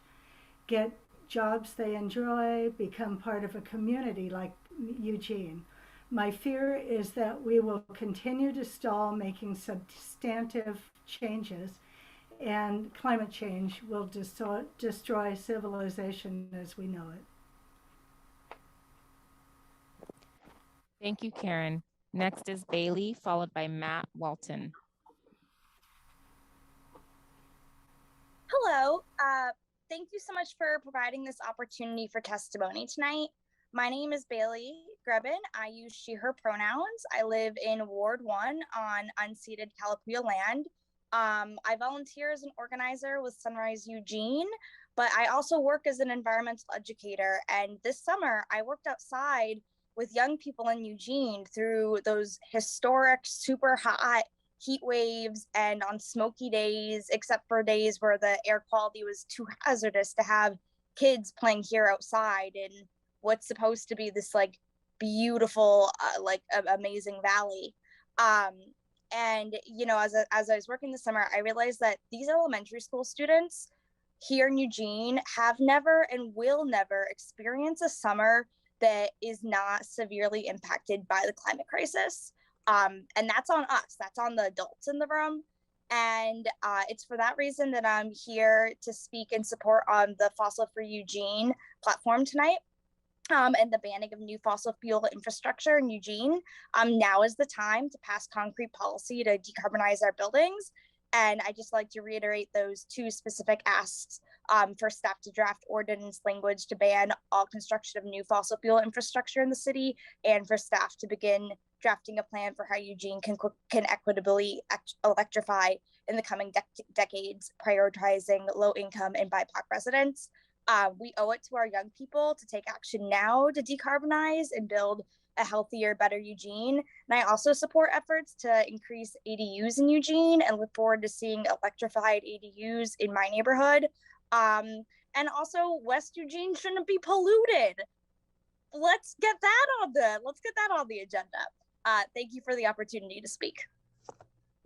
get jobs they enjoy, become part of a community like Eugene. My fear is that we will continue to stall making substantive changes, and climate change will destroy civilization as we know it. Thank you, Karen. Next is Bailey, followed by Matt Walton. Hello. Thank you so much for providing this opportunity for testimony tonight. My name is Bailey Grebin. I use she, her pronouns. I live in Ward 1 on unceded Kalapuya land. I volunteer as an organizer with Sunrise Eugene, but I also work as an environmental educator. And this summer, I worked outside with young people in Eugene through those historic, super hot heat waves and on smoky days, except for days where the air quality was too hazardous to have kids playing here outside in what's supposed to be this like beautiful, amazing valley. And, you know, as I was working this summer, I realized that these elementary school students here in Eugene have never and will never experience a summer that is not severely impacted by the climate crisis. And that's on us, that's on the adults in the room. And it's for that reason that I'm here to speak in support on the Fossil Free Eugene platform tonight. And the banning of new fossil fuel infrastructure in Eugene. Now is the time to pass concrete policy to decarbonize our buildings. And I just like to reiterate those 2 specific asks for staff to draft ordinance language to ban all construction of new fossil fuel infrastructure in the city, and for staff to begin drafting a plan for how Eugene can equitably electrify in the coming decades, prioritizing low-income and BIPOC residents. We owe it to our young people to take action now to decarbonize and build a healthier, better Eugene. And I also support efforts to increase ADUs in Eugene and look forward to seeing electrified ADUs in my neighborhood. And also, West Eugene shouldn't be polluted. Let's get that on the agenda. Thank you for the opportunity to speak.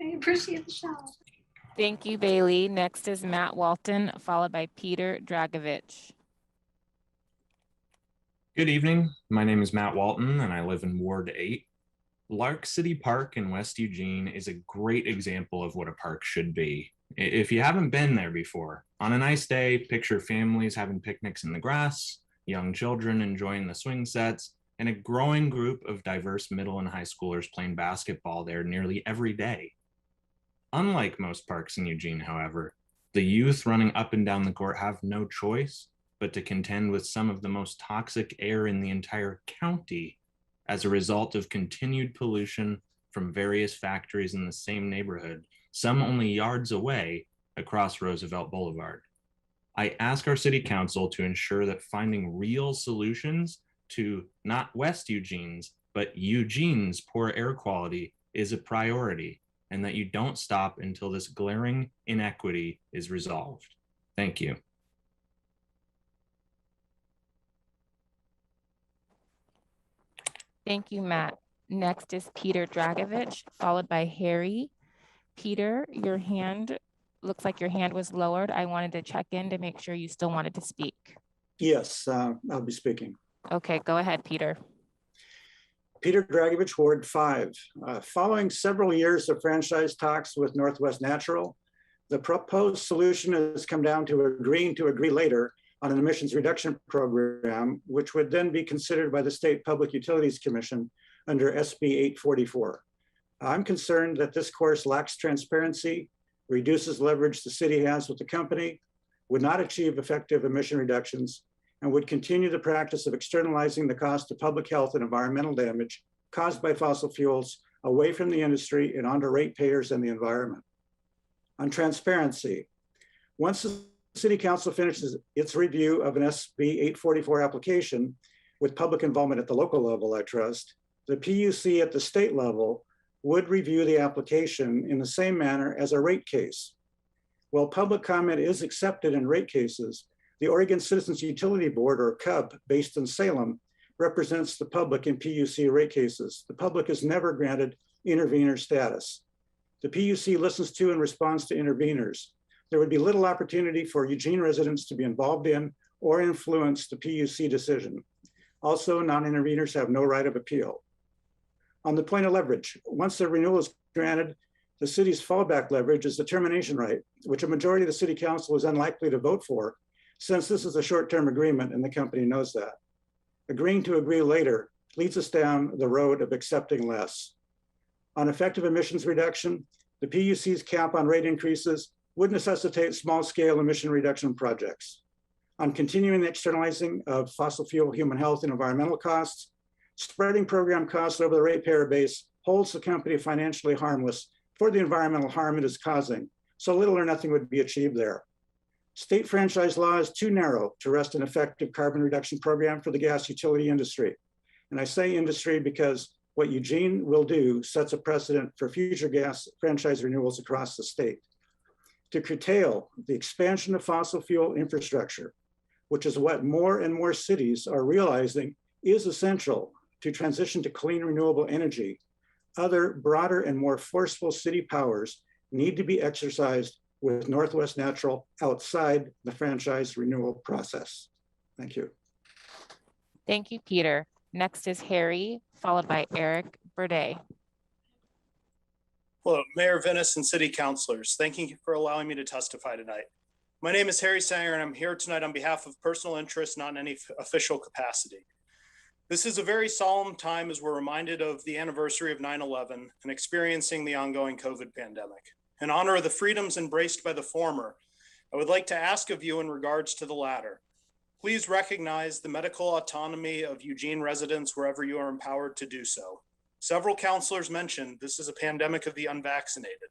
I appreciate the shout. Thank you, Bailey. Next is Matt Walton, followed by Peter Dragovich. Good evening. My name is Matt Walton, and I live in Ward 8. Lark City Park in West Eugene is a great example of what a park should be. If you haven't been there before, on a nice day, picture families having picnics in the grass, young children enjoying the swing sets, and a growing group of diverse middle and high schoolers playing basketball there nearly every day. Unlike most parks in Eugene, however, the youth running up and down the court have no choice but to contend with some of the most toxic air in the entire county as a result of continued pollution from various factories in the same neighborhood, some only yards away across Roosevelt Boulevard. I ask our city council to ensure that finding real solutions to not West Eugene's, but Eugene's poor air quality is a priority, and that you don't stop until this glaring inequity is resolved. Thank you. Thank you, Matt. Next is Peter Dragovich, followed by Harry. Peter, your hand, looks like your hand was lowered. I wanted to check in to make sure you still wanted to speak. Yes, I'll be speaking. Okay, go ahead, Peter. Peter Dragovich, Ward 5. Following several years of franchise talks with Northwest Natural, the proposed solution has come down to agreeing to agree later on an emissions reduction program, which would then be considered by the State Public Utilities Commission under SB 844. I'm concerned that this course lacks transparency, reduces leverage the city has with the company, would not achieve effective emission reductions, and would continue the practice of externalizing the cost of public health and environmental damage caused by fossil fuels away from the industry and onto ratepayers and the environment. On transparency, once the City Council finishes its review of an SB 844 application with public involvement at the local level, I trust, the PUC at the state level would review the application in the same manner as a rate case. While public comment is accepted in rate cases, the Oregon Citizens Utility Board, or CUB, based in Salem, represents the public in PUC rate cases. The public is never granted intervener status. The PUC listens to and responds to interveners. There would be little opportunity for Eugene residents to be involved in or influence the PUC decision. Also, non-interveners have no right of appeal. On the point of leverage, once the renewal is granted, the city's fallback leverage is the termination right, which a majority of the city council is unlikely to vote for, since this is a short-term agreement and the company knows that. Agreeing to agree later leads us down the road of accepting less. On effective emissions reduction, the PUC's cap on rate increases would necessitate small-scale emission reduction projects. On continuing the externalizing of fossil fuel human health and environmental costs, spreading program costs over the ratepayer base holds the company financially harmless for the environmental harm it is causing, so little or nothing would be achieved there. State franchise law is too narrow to rest an effective carbon reduction program for the gas utility industry. And I say industry because what Eugene will do sets a precedent for future gas franchise renewals across the state. To curtail the expansion of fossil fuel infrastructure, which is what more and more cities are realizing is essential to transition to clean renewable energy, other broader and more forceful city powers need to be exercised with Northwest Natural outside the franchise renewal process. Thank you. Thank you, Peter. Next is Harry, followed by Eric Burdett. Hello, Mayor Venice and City Councilors. Thank you for allowing me to testify tonight. My name is Harry Sanger, and I'm here tonight on behalf of personal interest, not in any official capacity. This is a very solemn time as we're reminded of the anniversary of 9/11 and experiencing the ongoing COVID pandemic. In honor of the freedoms embraced by the former, I would like to ask of you in regards to the latter. Please recognize the medical autonomy of Eugene residents wherever you are empowered to do so. Several counselors mentioned this is a pandemic of the unvaccinated.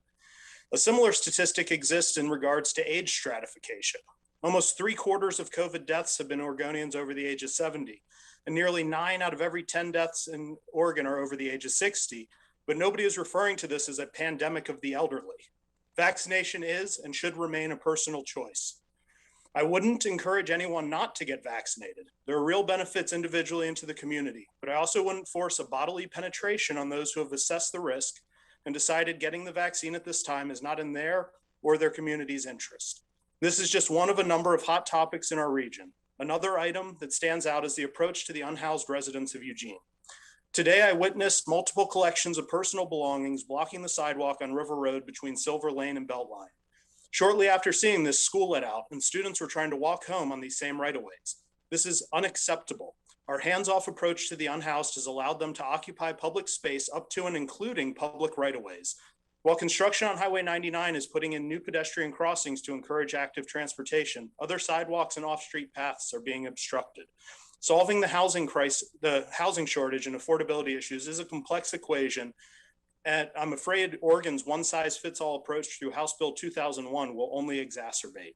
A similar statistic exists in regards to age stratification. Almost 3/4 of COVID deaths have been Oregonians over the age of 70, and nearly 9 out of every 10 deaths in Oregon are over the age of 60, but nobody is referring to this as a pandemic of the elderly. Vaccination is and should remain a personal choice. I wouldn't encourage anyone not to get vaccinated. There are real benefits individually and to the community, but I also wouldn't force a bodily penetration on those who have assessed the risk and decided getting the vaccine at this time is not in their or their community's interest. This is just one of a number of hot topics in our region. Another item that stands out is the approach to the unhoused residents of Eugene. Today, I witnessed multiple collections of personal belongings blocking the sidewalk on River Road between Silver Lane and Beltline. Shortly after seeing this, school let out and students were trying to walk home on these same right-of-ways. This is unacceptable. Our hands-off approach to the unhoused has allowed them to occupy public space up to and including public right-of-ways. While construction on Highway 99 is putting in new pedestrian crossings to encourage active transportation, other sidewalks and off-street paths are being obstructed. Solving the housing shortage and affordability issues is a complex equation, and I'm afraid Oregon's one-size-fits-all approach through House Bill 2001 will only exacerbate.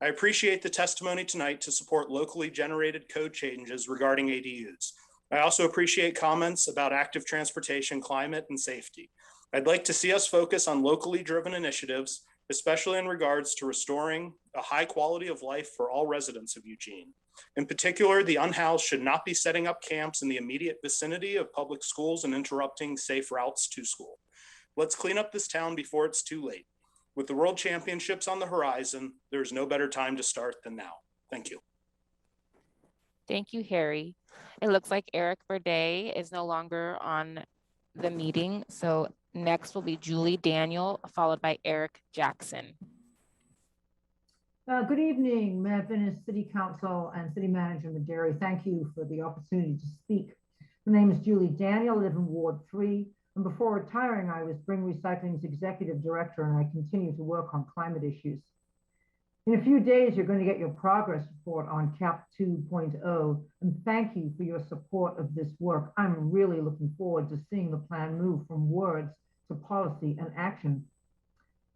I appreciate the testimony tonight to support locally generated code changes regarding ADUs. I also appreciate comments about active transportation, climate, and safety. I'd like to see us focus on locally driven initiatives, especially in regards to restoring a high quality of life for all residents of Eugene. In particular, the unhoused should not be setting up camps in the immediate vicinity of public schools and interrupting safe routes to school. Let's clean up this town before it's too late. With the World Championships on the horizon, there's no better time to start than now. Thank you. Thank you, Harry. It looks like Eric Burdey is no longer on the meeting. So next will be Julie Daniel, followed by Eric Jackson. Good evening, Mayor Venice City Council and City Manager Maderi. Thank you for the opportunity to speak. My name is Julie Daniel, I live in Ward 3. And before retiring, I was Bring Recycling's Executive Director, and I continue to work on climate issues. In a few days, you're going to get your progress report on CAP 2.0, and thank you for your support of this work. I'm really looking forward to seeing the plan move from words to policy and action.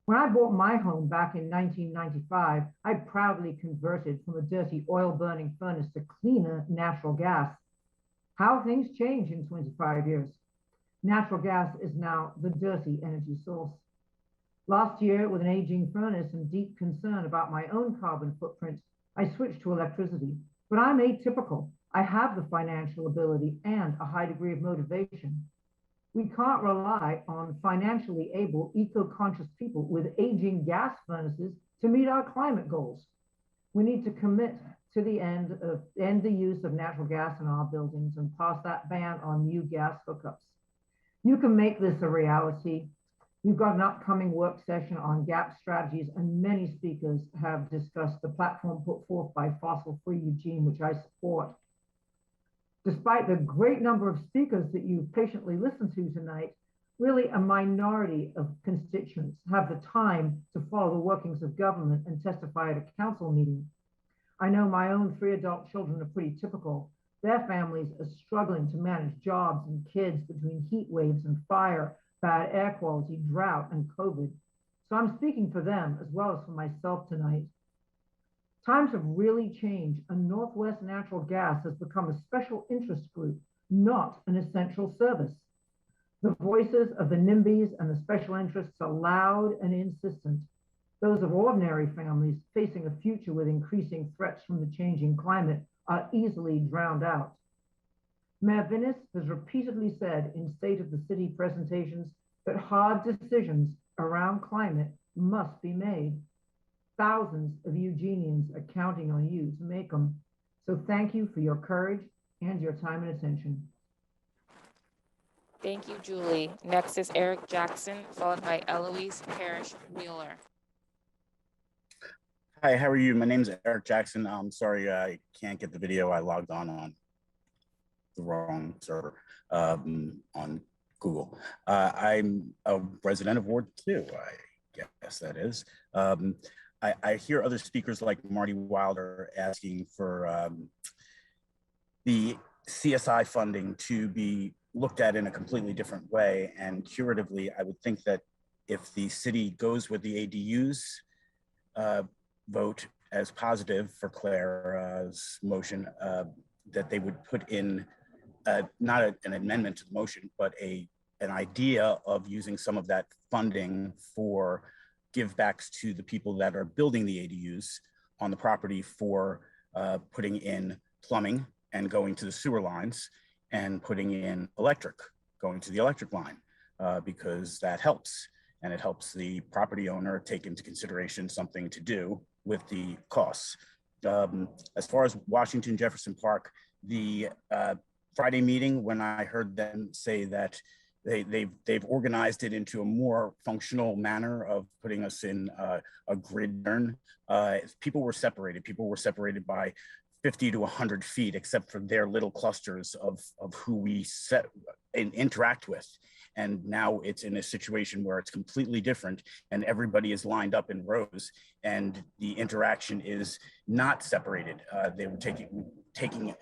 When I bought my home back in 1995, I proudly converted from a dirty oil-burning furnace to cleaner natural gas. How things change in 25 years. Natural gas is now the dirty energy source. Last year, with an aging furnace and deep concern about my own carbon footprint, I switched to electricity. But I'm atypical. I have the financial ability and a high degree of motivation. We can't rely on financially able, eco-conscious people with aging gas furnaces to meet our climate goals. We need to commit to the end the use of natural gas in our buildings and pass that ban on new gas hookups. You can make this a reality. We've got an upcoming work session on GAP strategies, and many speakers have discussed the platform put forth by Fossil Free Eugene, which I support. Despite the great number of speakers that you've patiently listened to tonight, really a minority of constituents have the time to follow the workings of government and testify at a council meeting. I know my own 3 adult children are pretty typical. Their families are struggling to manage jobs and kids between heat waves and fire, bad air quality, drought, and COVID. So I'm speaking for them as well as for myself tonight. Times have really changed, and Northwest Natural Gas has become a special interest group, not an essential service. The voices of the NIMBYs and the special interests are loud and insistent. Those of ordinary families facing a future with increasing threats from the changing climate are easily drowned out. Mayor Venice has repeatedly said in State of the City presentations that hard decisions around climate must be made. Thousands of Eugenians are counting on you to make them. So thank you for your courage and your time and attention. Thank you, Julie. Next is Eric Jackson, followed by Eloise Parrish-Wheeler. Hi, how are you? My name is Eric Jackson. I'm sorry I can't get the video. I logged on the wrong server on Google. I'm a resident of Ward 2, I guess that is. I hear other speakers like Marty Wilder asking for the CSI funding to be looked at in a completely different way. And curatively, I would think that if the city goes with the ADUs vote as positive for Claire's motion, that they would put in not an amendment to the motion, but an idea of using some of that funding for give backs to the people that are building the ADUs on the property for putting in plumbing and going to the sewer lines and putting in electric, going to the electric line, because that helps. And it helps the property owner take into consideration something to do with the costs. As far as Washington Jefferson Park, the Friday meeting, when I heard them say that they've organized it into a more functional manner of putting us in a grid turn, people were separated. People were separated by 50 to 100 feet, except for their little clusters of who we interact with. And now it's in a situation where it's completely different and everybody is lined up in rows and the interaction is not separated. They were taking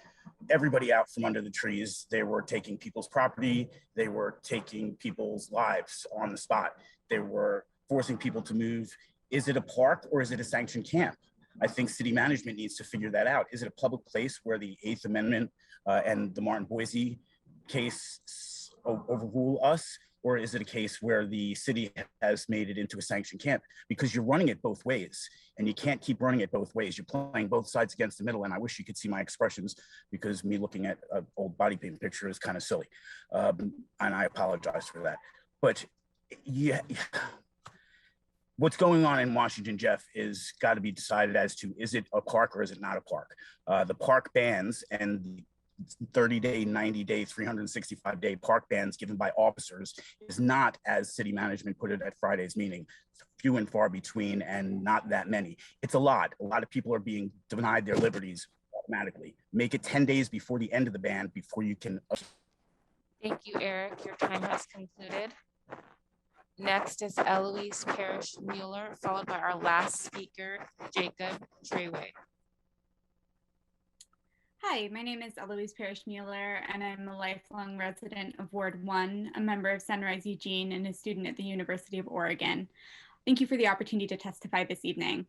everybody out from under the trees. They were taking people's property. They were taking people's lives on the spot. They were forcing people to move. Is it a park or is it a sanctioned camp? I think city management needs to figure that out. Is it a public place where the 8th Amendment and the Martin Boise case overrule us? Or is it a case where the city has made it into a sanctioned camp? Because you're running it both ways and you can't keep running it both ways. You're playing both sides against the middle. And I wish you could see my expressions because me looking at an old body paint picture is kind of silly. And I apologize for that. But yeah, what's going on in Washington, Jeff, is got to be decided as to, is it a park or is it not a park? The park bans and the 30-day, 90-day, 365-day park bans given by officers is not, as city management put it at Friday's meeting, few and far between and not that many. It's a lot. A lot of people are being denied their liberties automatically. Make it 10 days before the end of the ban before you can. Thank you, Eric. Your time has concluded. Next is Eloise Parrish Mueller, followed by our last speaker, Jacob Treyway. Hi, my name is Eloise Parrish Mueller, and I'm a lifelong resident of Ward 1, a member of Sunrise Eugene, and a student at the University of Oregon. Thank you for the opportunity to testify this evening.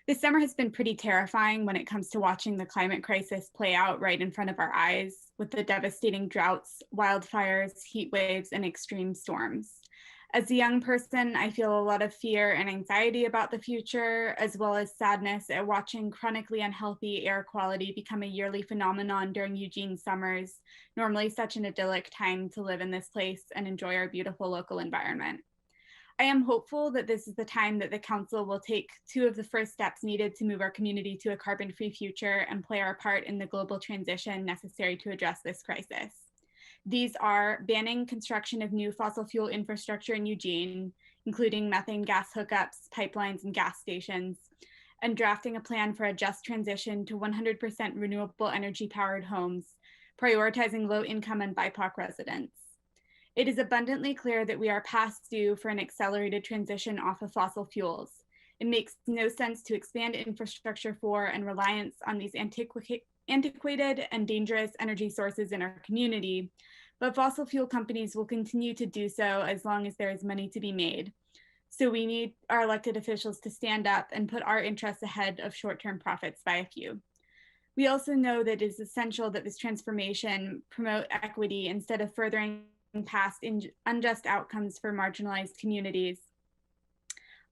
This summer has been pretty terrifying when it comes to watching the climate crisis play out right in front of our eyes, with the devastating droughts, wildfires, heat waves, and extreme storms. As a young person, I feel a lot of fear and anxiety about the future, as well as sadness at watching chronically unhealthy air quality become a yearly phenomenon during Eugene summers, normally such an idyllic time to live in this place and enjoy our beautiful local environment. I am hopeful that this is the time that the council will take two of the first steps needed to move our community to a carbon-free future and play our part in the global transition necessary to address this crisis. These are banning construction of new fossil fuel infrastructure in Eugene, including methane gas hookups, pipelines, and gas stations, and drafting a plan for a just transition to 100% renewable energy powered homes, prioritizing low income and BIPOC residents. It is abundantly clear that we are past due for an accelerated transition off of fossil fuels. It makes no sense to expand infrastructure for and reliance on these antiquated and dangerous energy sources in our community, but fossil fuel companies will continue to do so as long as there is money to be made. So we need our elected officials to stand up and put our interests ahead of short-term profits by a few. We also know that it is essential that this transformation promote equity instead of furthering past unjust outcomes for marginalized communities.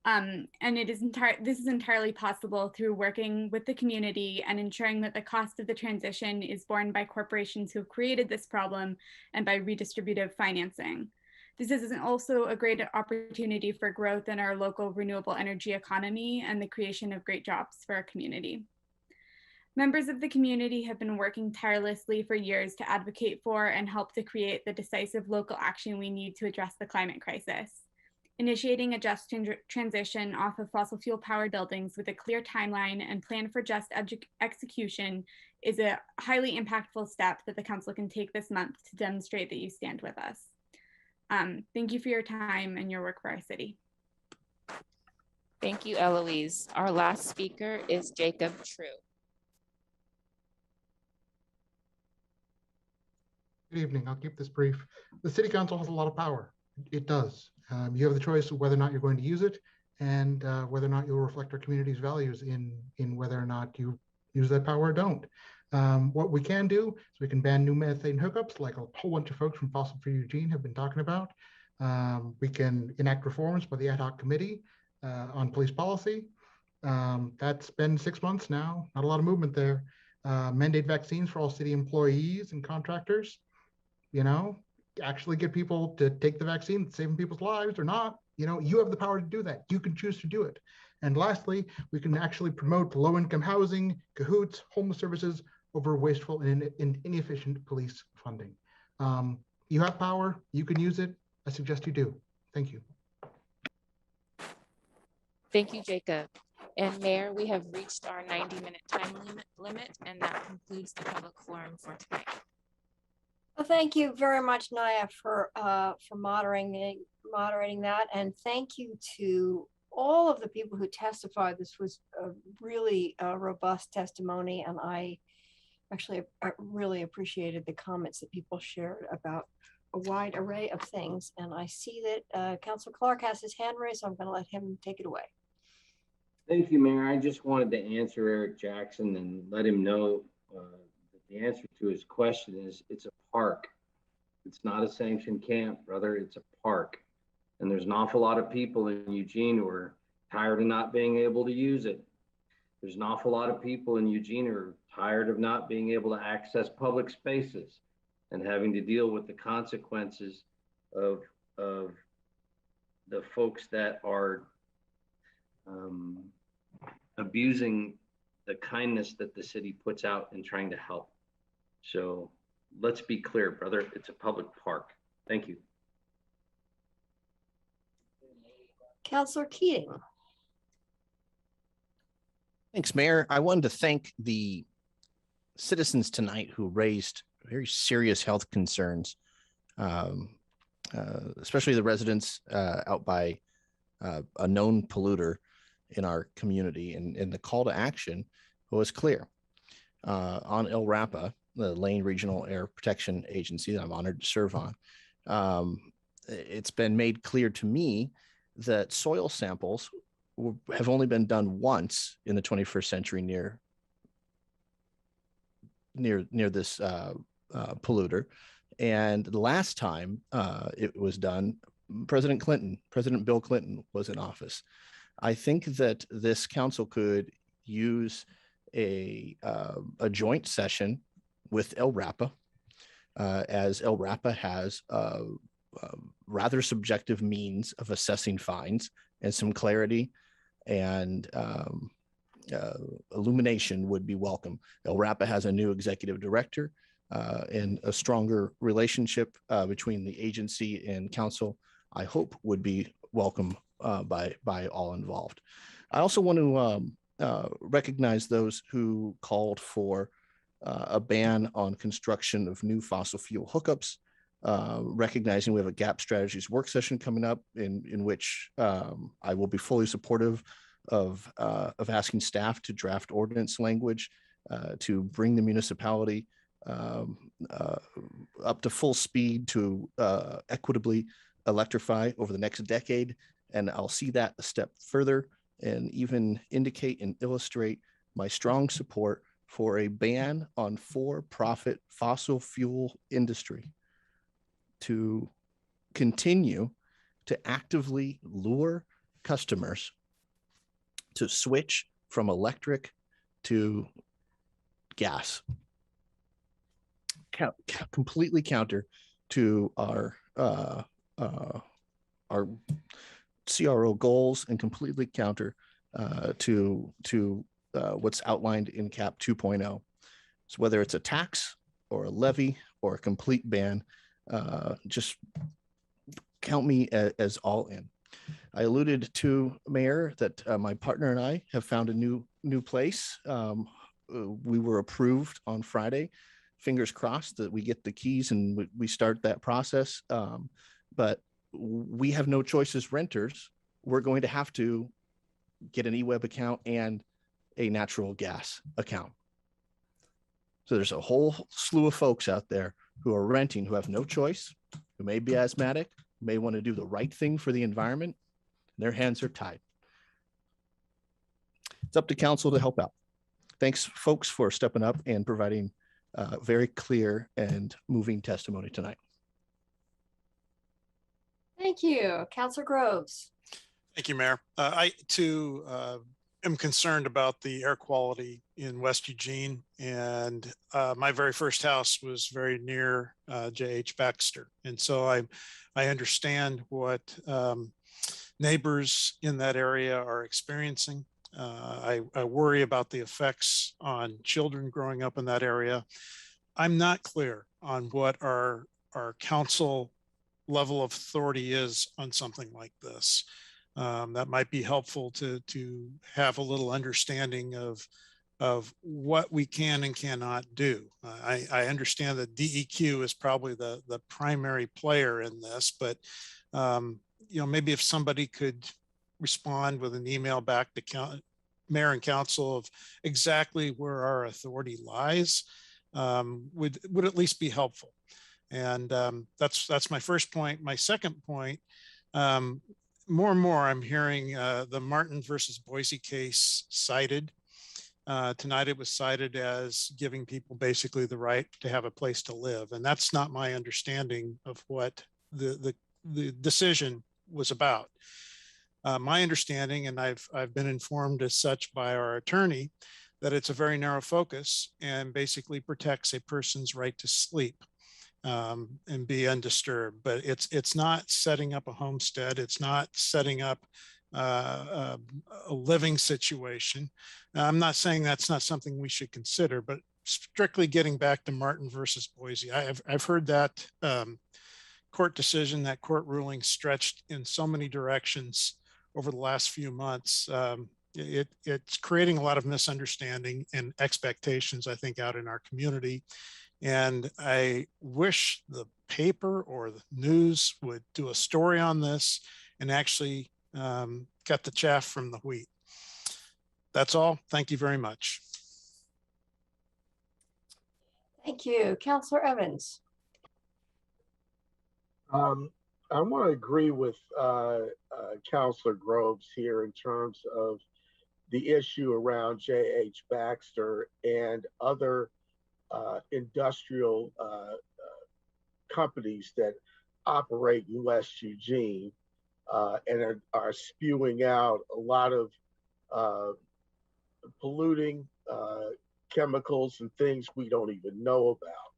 And this is entirely possible through working with the community and ensuring that the cost of the transition is borne by corporations who have created this problem and by redistributive financing. This is also a great opportunity for growth in our local renewable energy economy and the creation of great jobs for our community. Members of the community have been working tirelessly for years to advocate for and help to create the decisive local action we need to address the climate crisis. Initiating a just transition off of fossil fuel powered buildings with a clear timeline and plan for just execution is a highly impactful step that the council can take this month to demonstrate that you stand with us. Thank you for your time and your work for our city. Thank you, Eloise. Our last speaker is Jacob True. Good evening. I'll keep this brief. The City Council has a lot of power. It does. You have the choice of whether or not you're going to use it and whether or not you'll reflect our community's values in whether or not you use that power or don't. What we can do is we can ban new methane hookups like a whole bunch of folks from Fossil Free Eugene have been talking about. We can enact reforms by the ad hoc committee on police policy. That's been 6 months now, not a lot of movement there. Mandate vaccines for all city employees and contractors. You know, actually get people to take the vaccine, saving people's lives or not. You know, you have the power to do that. You can choose to do it. And lastly, we can actually promote low-income housing, cahoots, homeless services over wasteful and inefficient police funding. You have power. You can use it. I suggest you do. Thank you. Thank you, Jacob. And Mayor, we have reached our 90-minute time limit, and that concludes the public forum for tonight. Well, thank you very much, Naya, for moderating that, and thank you to all of the people who testified. This was a really robust testimony, and I really appreciated the comments that people shared about a wide array of things. And I see that Councilor Clark has his hand raised, so I'm going to let him take it away. Thank you, Mayor. I just wanted to answer Eric Jackson and let him know that the answer to his question is it's a park. It's not a sanctioned camp, brother. It's a park. And there's an awful lot of people in Eugene who are tired of not being able to use it. There's an awful lot of people in Eugene who are tired of not being able to access public spaces and having to deal with the consequences of the folks that are abusing the kindness that the city puts out in trying to help. So let's be clear, brother, it's a public park. Thank you. Councilor Keating. Thanks, Mayor. I wanted to thank the citizens tonight who raised very serious health concerns, especially the residents out by a known polluter in our community. And the call to action was clear. On El Rapa, the Lane Regional Air Protection Agency that I'm honored to serve on, it's been made clear to me that soil samples have only been done once in the 21st century near this polluter. And the last time it was done, President Bill Clinton was in office. I think that this council could use a joint session with El Rapa, as El Rapa has rather subjective means of assessing fines, and some clarity and illumination would be welcome. El Rapa has a new executive director and a stronger relationship between the agency and council, I hope would be welcome by all involved. I also want to recognize those who called for a ban on construction of new fossil fuel hookups, recognizing we have a gap strategies work session coming up in which I will be fully supportive of asking staff to draft ordinance language to bring the municipality up to full speed to equitably electrify over the next decade. And I'll see that a step further and even indicate and illustrate my strong support for a ban on for-profit fossil fuel industry to continue to actively lure customers to switch from electric to gas. Completely counter to our CRO goals and completely counter to what's outlined in CAP 2.0. So whether it's a tax or a levy or a complete ban, just count me as all in. I alluded to, Mayor, that my partner and I have found a new place. We were approved on Friday. Fingers crossed that we get the keys and we start that process. But we have no choice as renters. We're going to have to get an eWeb account and a natural gas account. So there's a whole slew of folks out there who are renting, who have no choice, who may be asthmatic, may want to do the right thing for the environment. Their hands are tied. It's up to council to help out. Thanks, folks, for stepping up and providing very clear and moving testimony tonight. Thank you. Councilor Groves. Thank you, Mayor. I too am concerned about the air quality in West Eugene, and my very first house was very near J.H. Baxter. And so I understand what neighbors in that area are experiencing. I worry about the effects on children growing up in that area. I'm not clear on what our council level of authority is on something like this. That might be helpful to have a little understanding of what we can and cannot do. I understand that DEQ is probably the primary player in this, but maybe if somebody could respond with an email back to mayor and council of exactly where our authority lies, would at least be helpful. And that's my first point. My second point, more and more I'm hearing the Martin versus Boise case cited. Tonight it was cited as giving people basically the right to have a place to live. And that's not my understanding of what the decision was about. My understanding, and I've been informed as such by our attorney, that it's a very narrow focus and basically protects a person's right to sleep and be undisturbed. But it's not setting up a homestead. It's not setting up a living situation. I'm not saying that's not something we should consider, but strictly getting back to Martin versus Boise, I've heard that court decision, that court ruling stretched in so many directions over the last few months. It's creating a lot of misunderstanding and expectations, I think, out in our community. And I wish the paper or the news would do a story on this and actually cut the chaff from the wheat. That's all. Thank you very much. Thank you. Councilor Evans. I want to agree with Councilor Groves here in terms of the issue around J.H. Baxter and other industrial companies that operate in West Eugene and are spewing out a lot of polluting chemicals and things we don't even know about.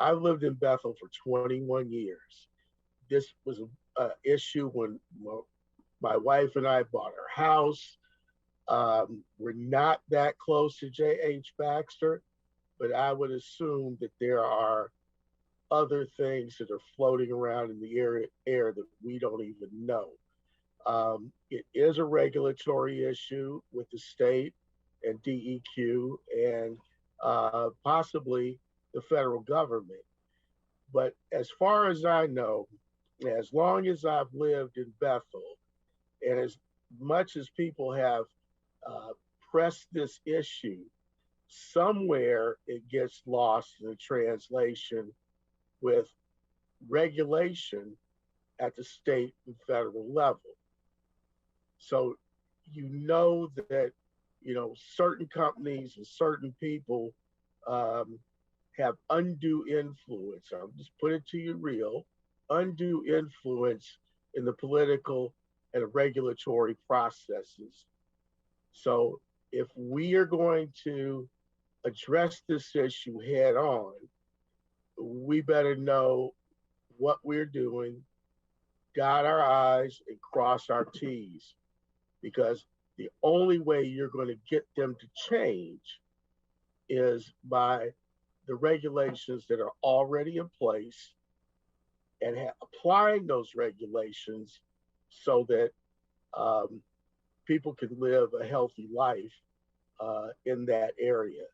I lived in Bethel for 21 years. This was an issue when my wife and I bought our house. We're not that close to J.H. Baxter, but I would assume that there are other things that are floating around in the air that we don't even know. It is a regulatory issue with the state and DEQ and possibly the federal government. But as far as I know, as long as I've lived in Bethel, and as much as people have pressed this issue, somewhere it gets lost in the translation with regulation at the state and federal level. So you know that, certain companies and certain people have undue influence. I'll just put it to you real, undue influence in the political and regulatory processes. So if we are going to address this issue head on, we better know what we're doing, dot our I's and cross our T's, because the only way you're going to get them to change is by the regulations that are already in place and applying those regulations so that people can live a healthy life in that area.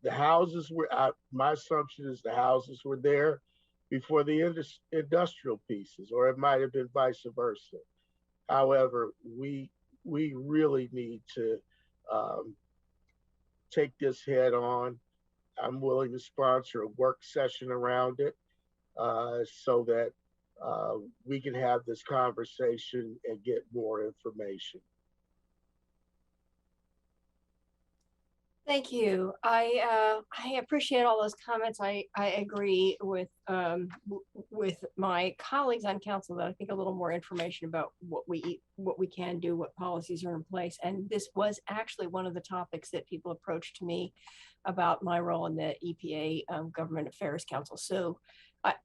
The houses were, my assumption is the houses were there before the industrial pieces, or it might have been vice versa. However, we really need to take this head on. I'm willing to sponsor a work session around it so that we can have this conversation and get more information. Thank you. I appreciate all those comments. I agree with my colleagues on council that I think a little more information about what we can do, what policies are in place. And this was actually one of the topics that people approached me about my role in the EPA Government Affairs Council. So,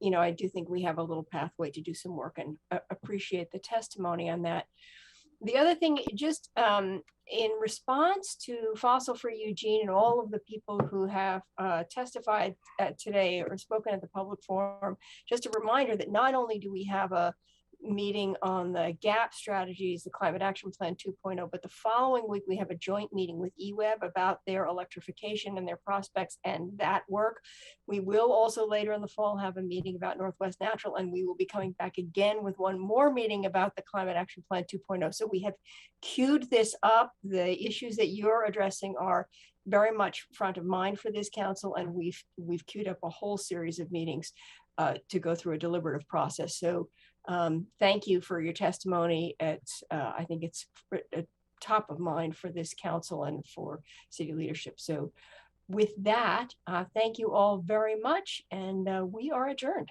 you know, I do think we have a little pathway to do some work, and appreciate the testimony on that. The other thing, just in response to Fossil Free Eugene and all of the people who have testified today or spoken at the public forum, just a reminder that not only do we have a meeting on the GAP strategies, the Climate Action Plan 2.0, but the following week we have a joint meeting with EWEB about their electrification and their prospects and that work. We will also later in the fall have a meeting about Northwest Natural, and we will be coming back again with one more meeting about the Climate Action Plan 2.0. So we have queued this up. The issues that you're addressing are very much front of mind for this council, and we've queued up a whole series of meetings to go through a deliberative process. So thank you for your testimony. I think it's top of mind for this council and for city leadership. So with that, thank you all very much, and we are adjourned.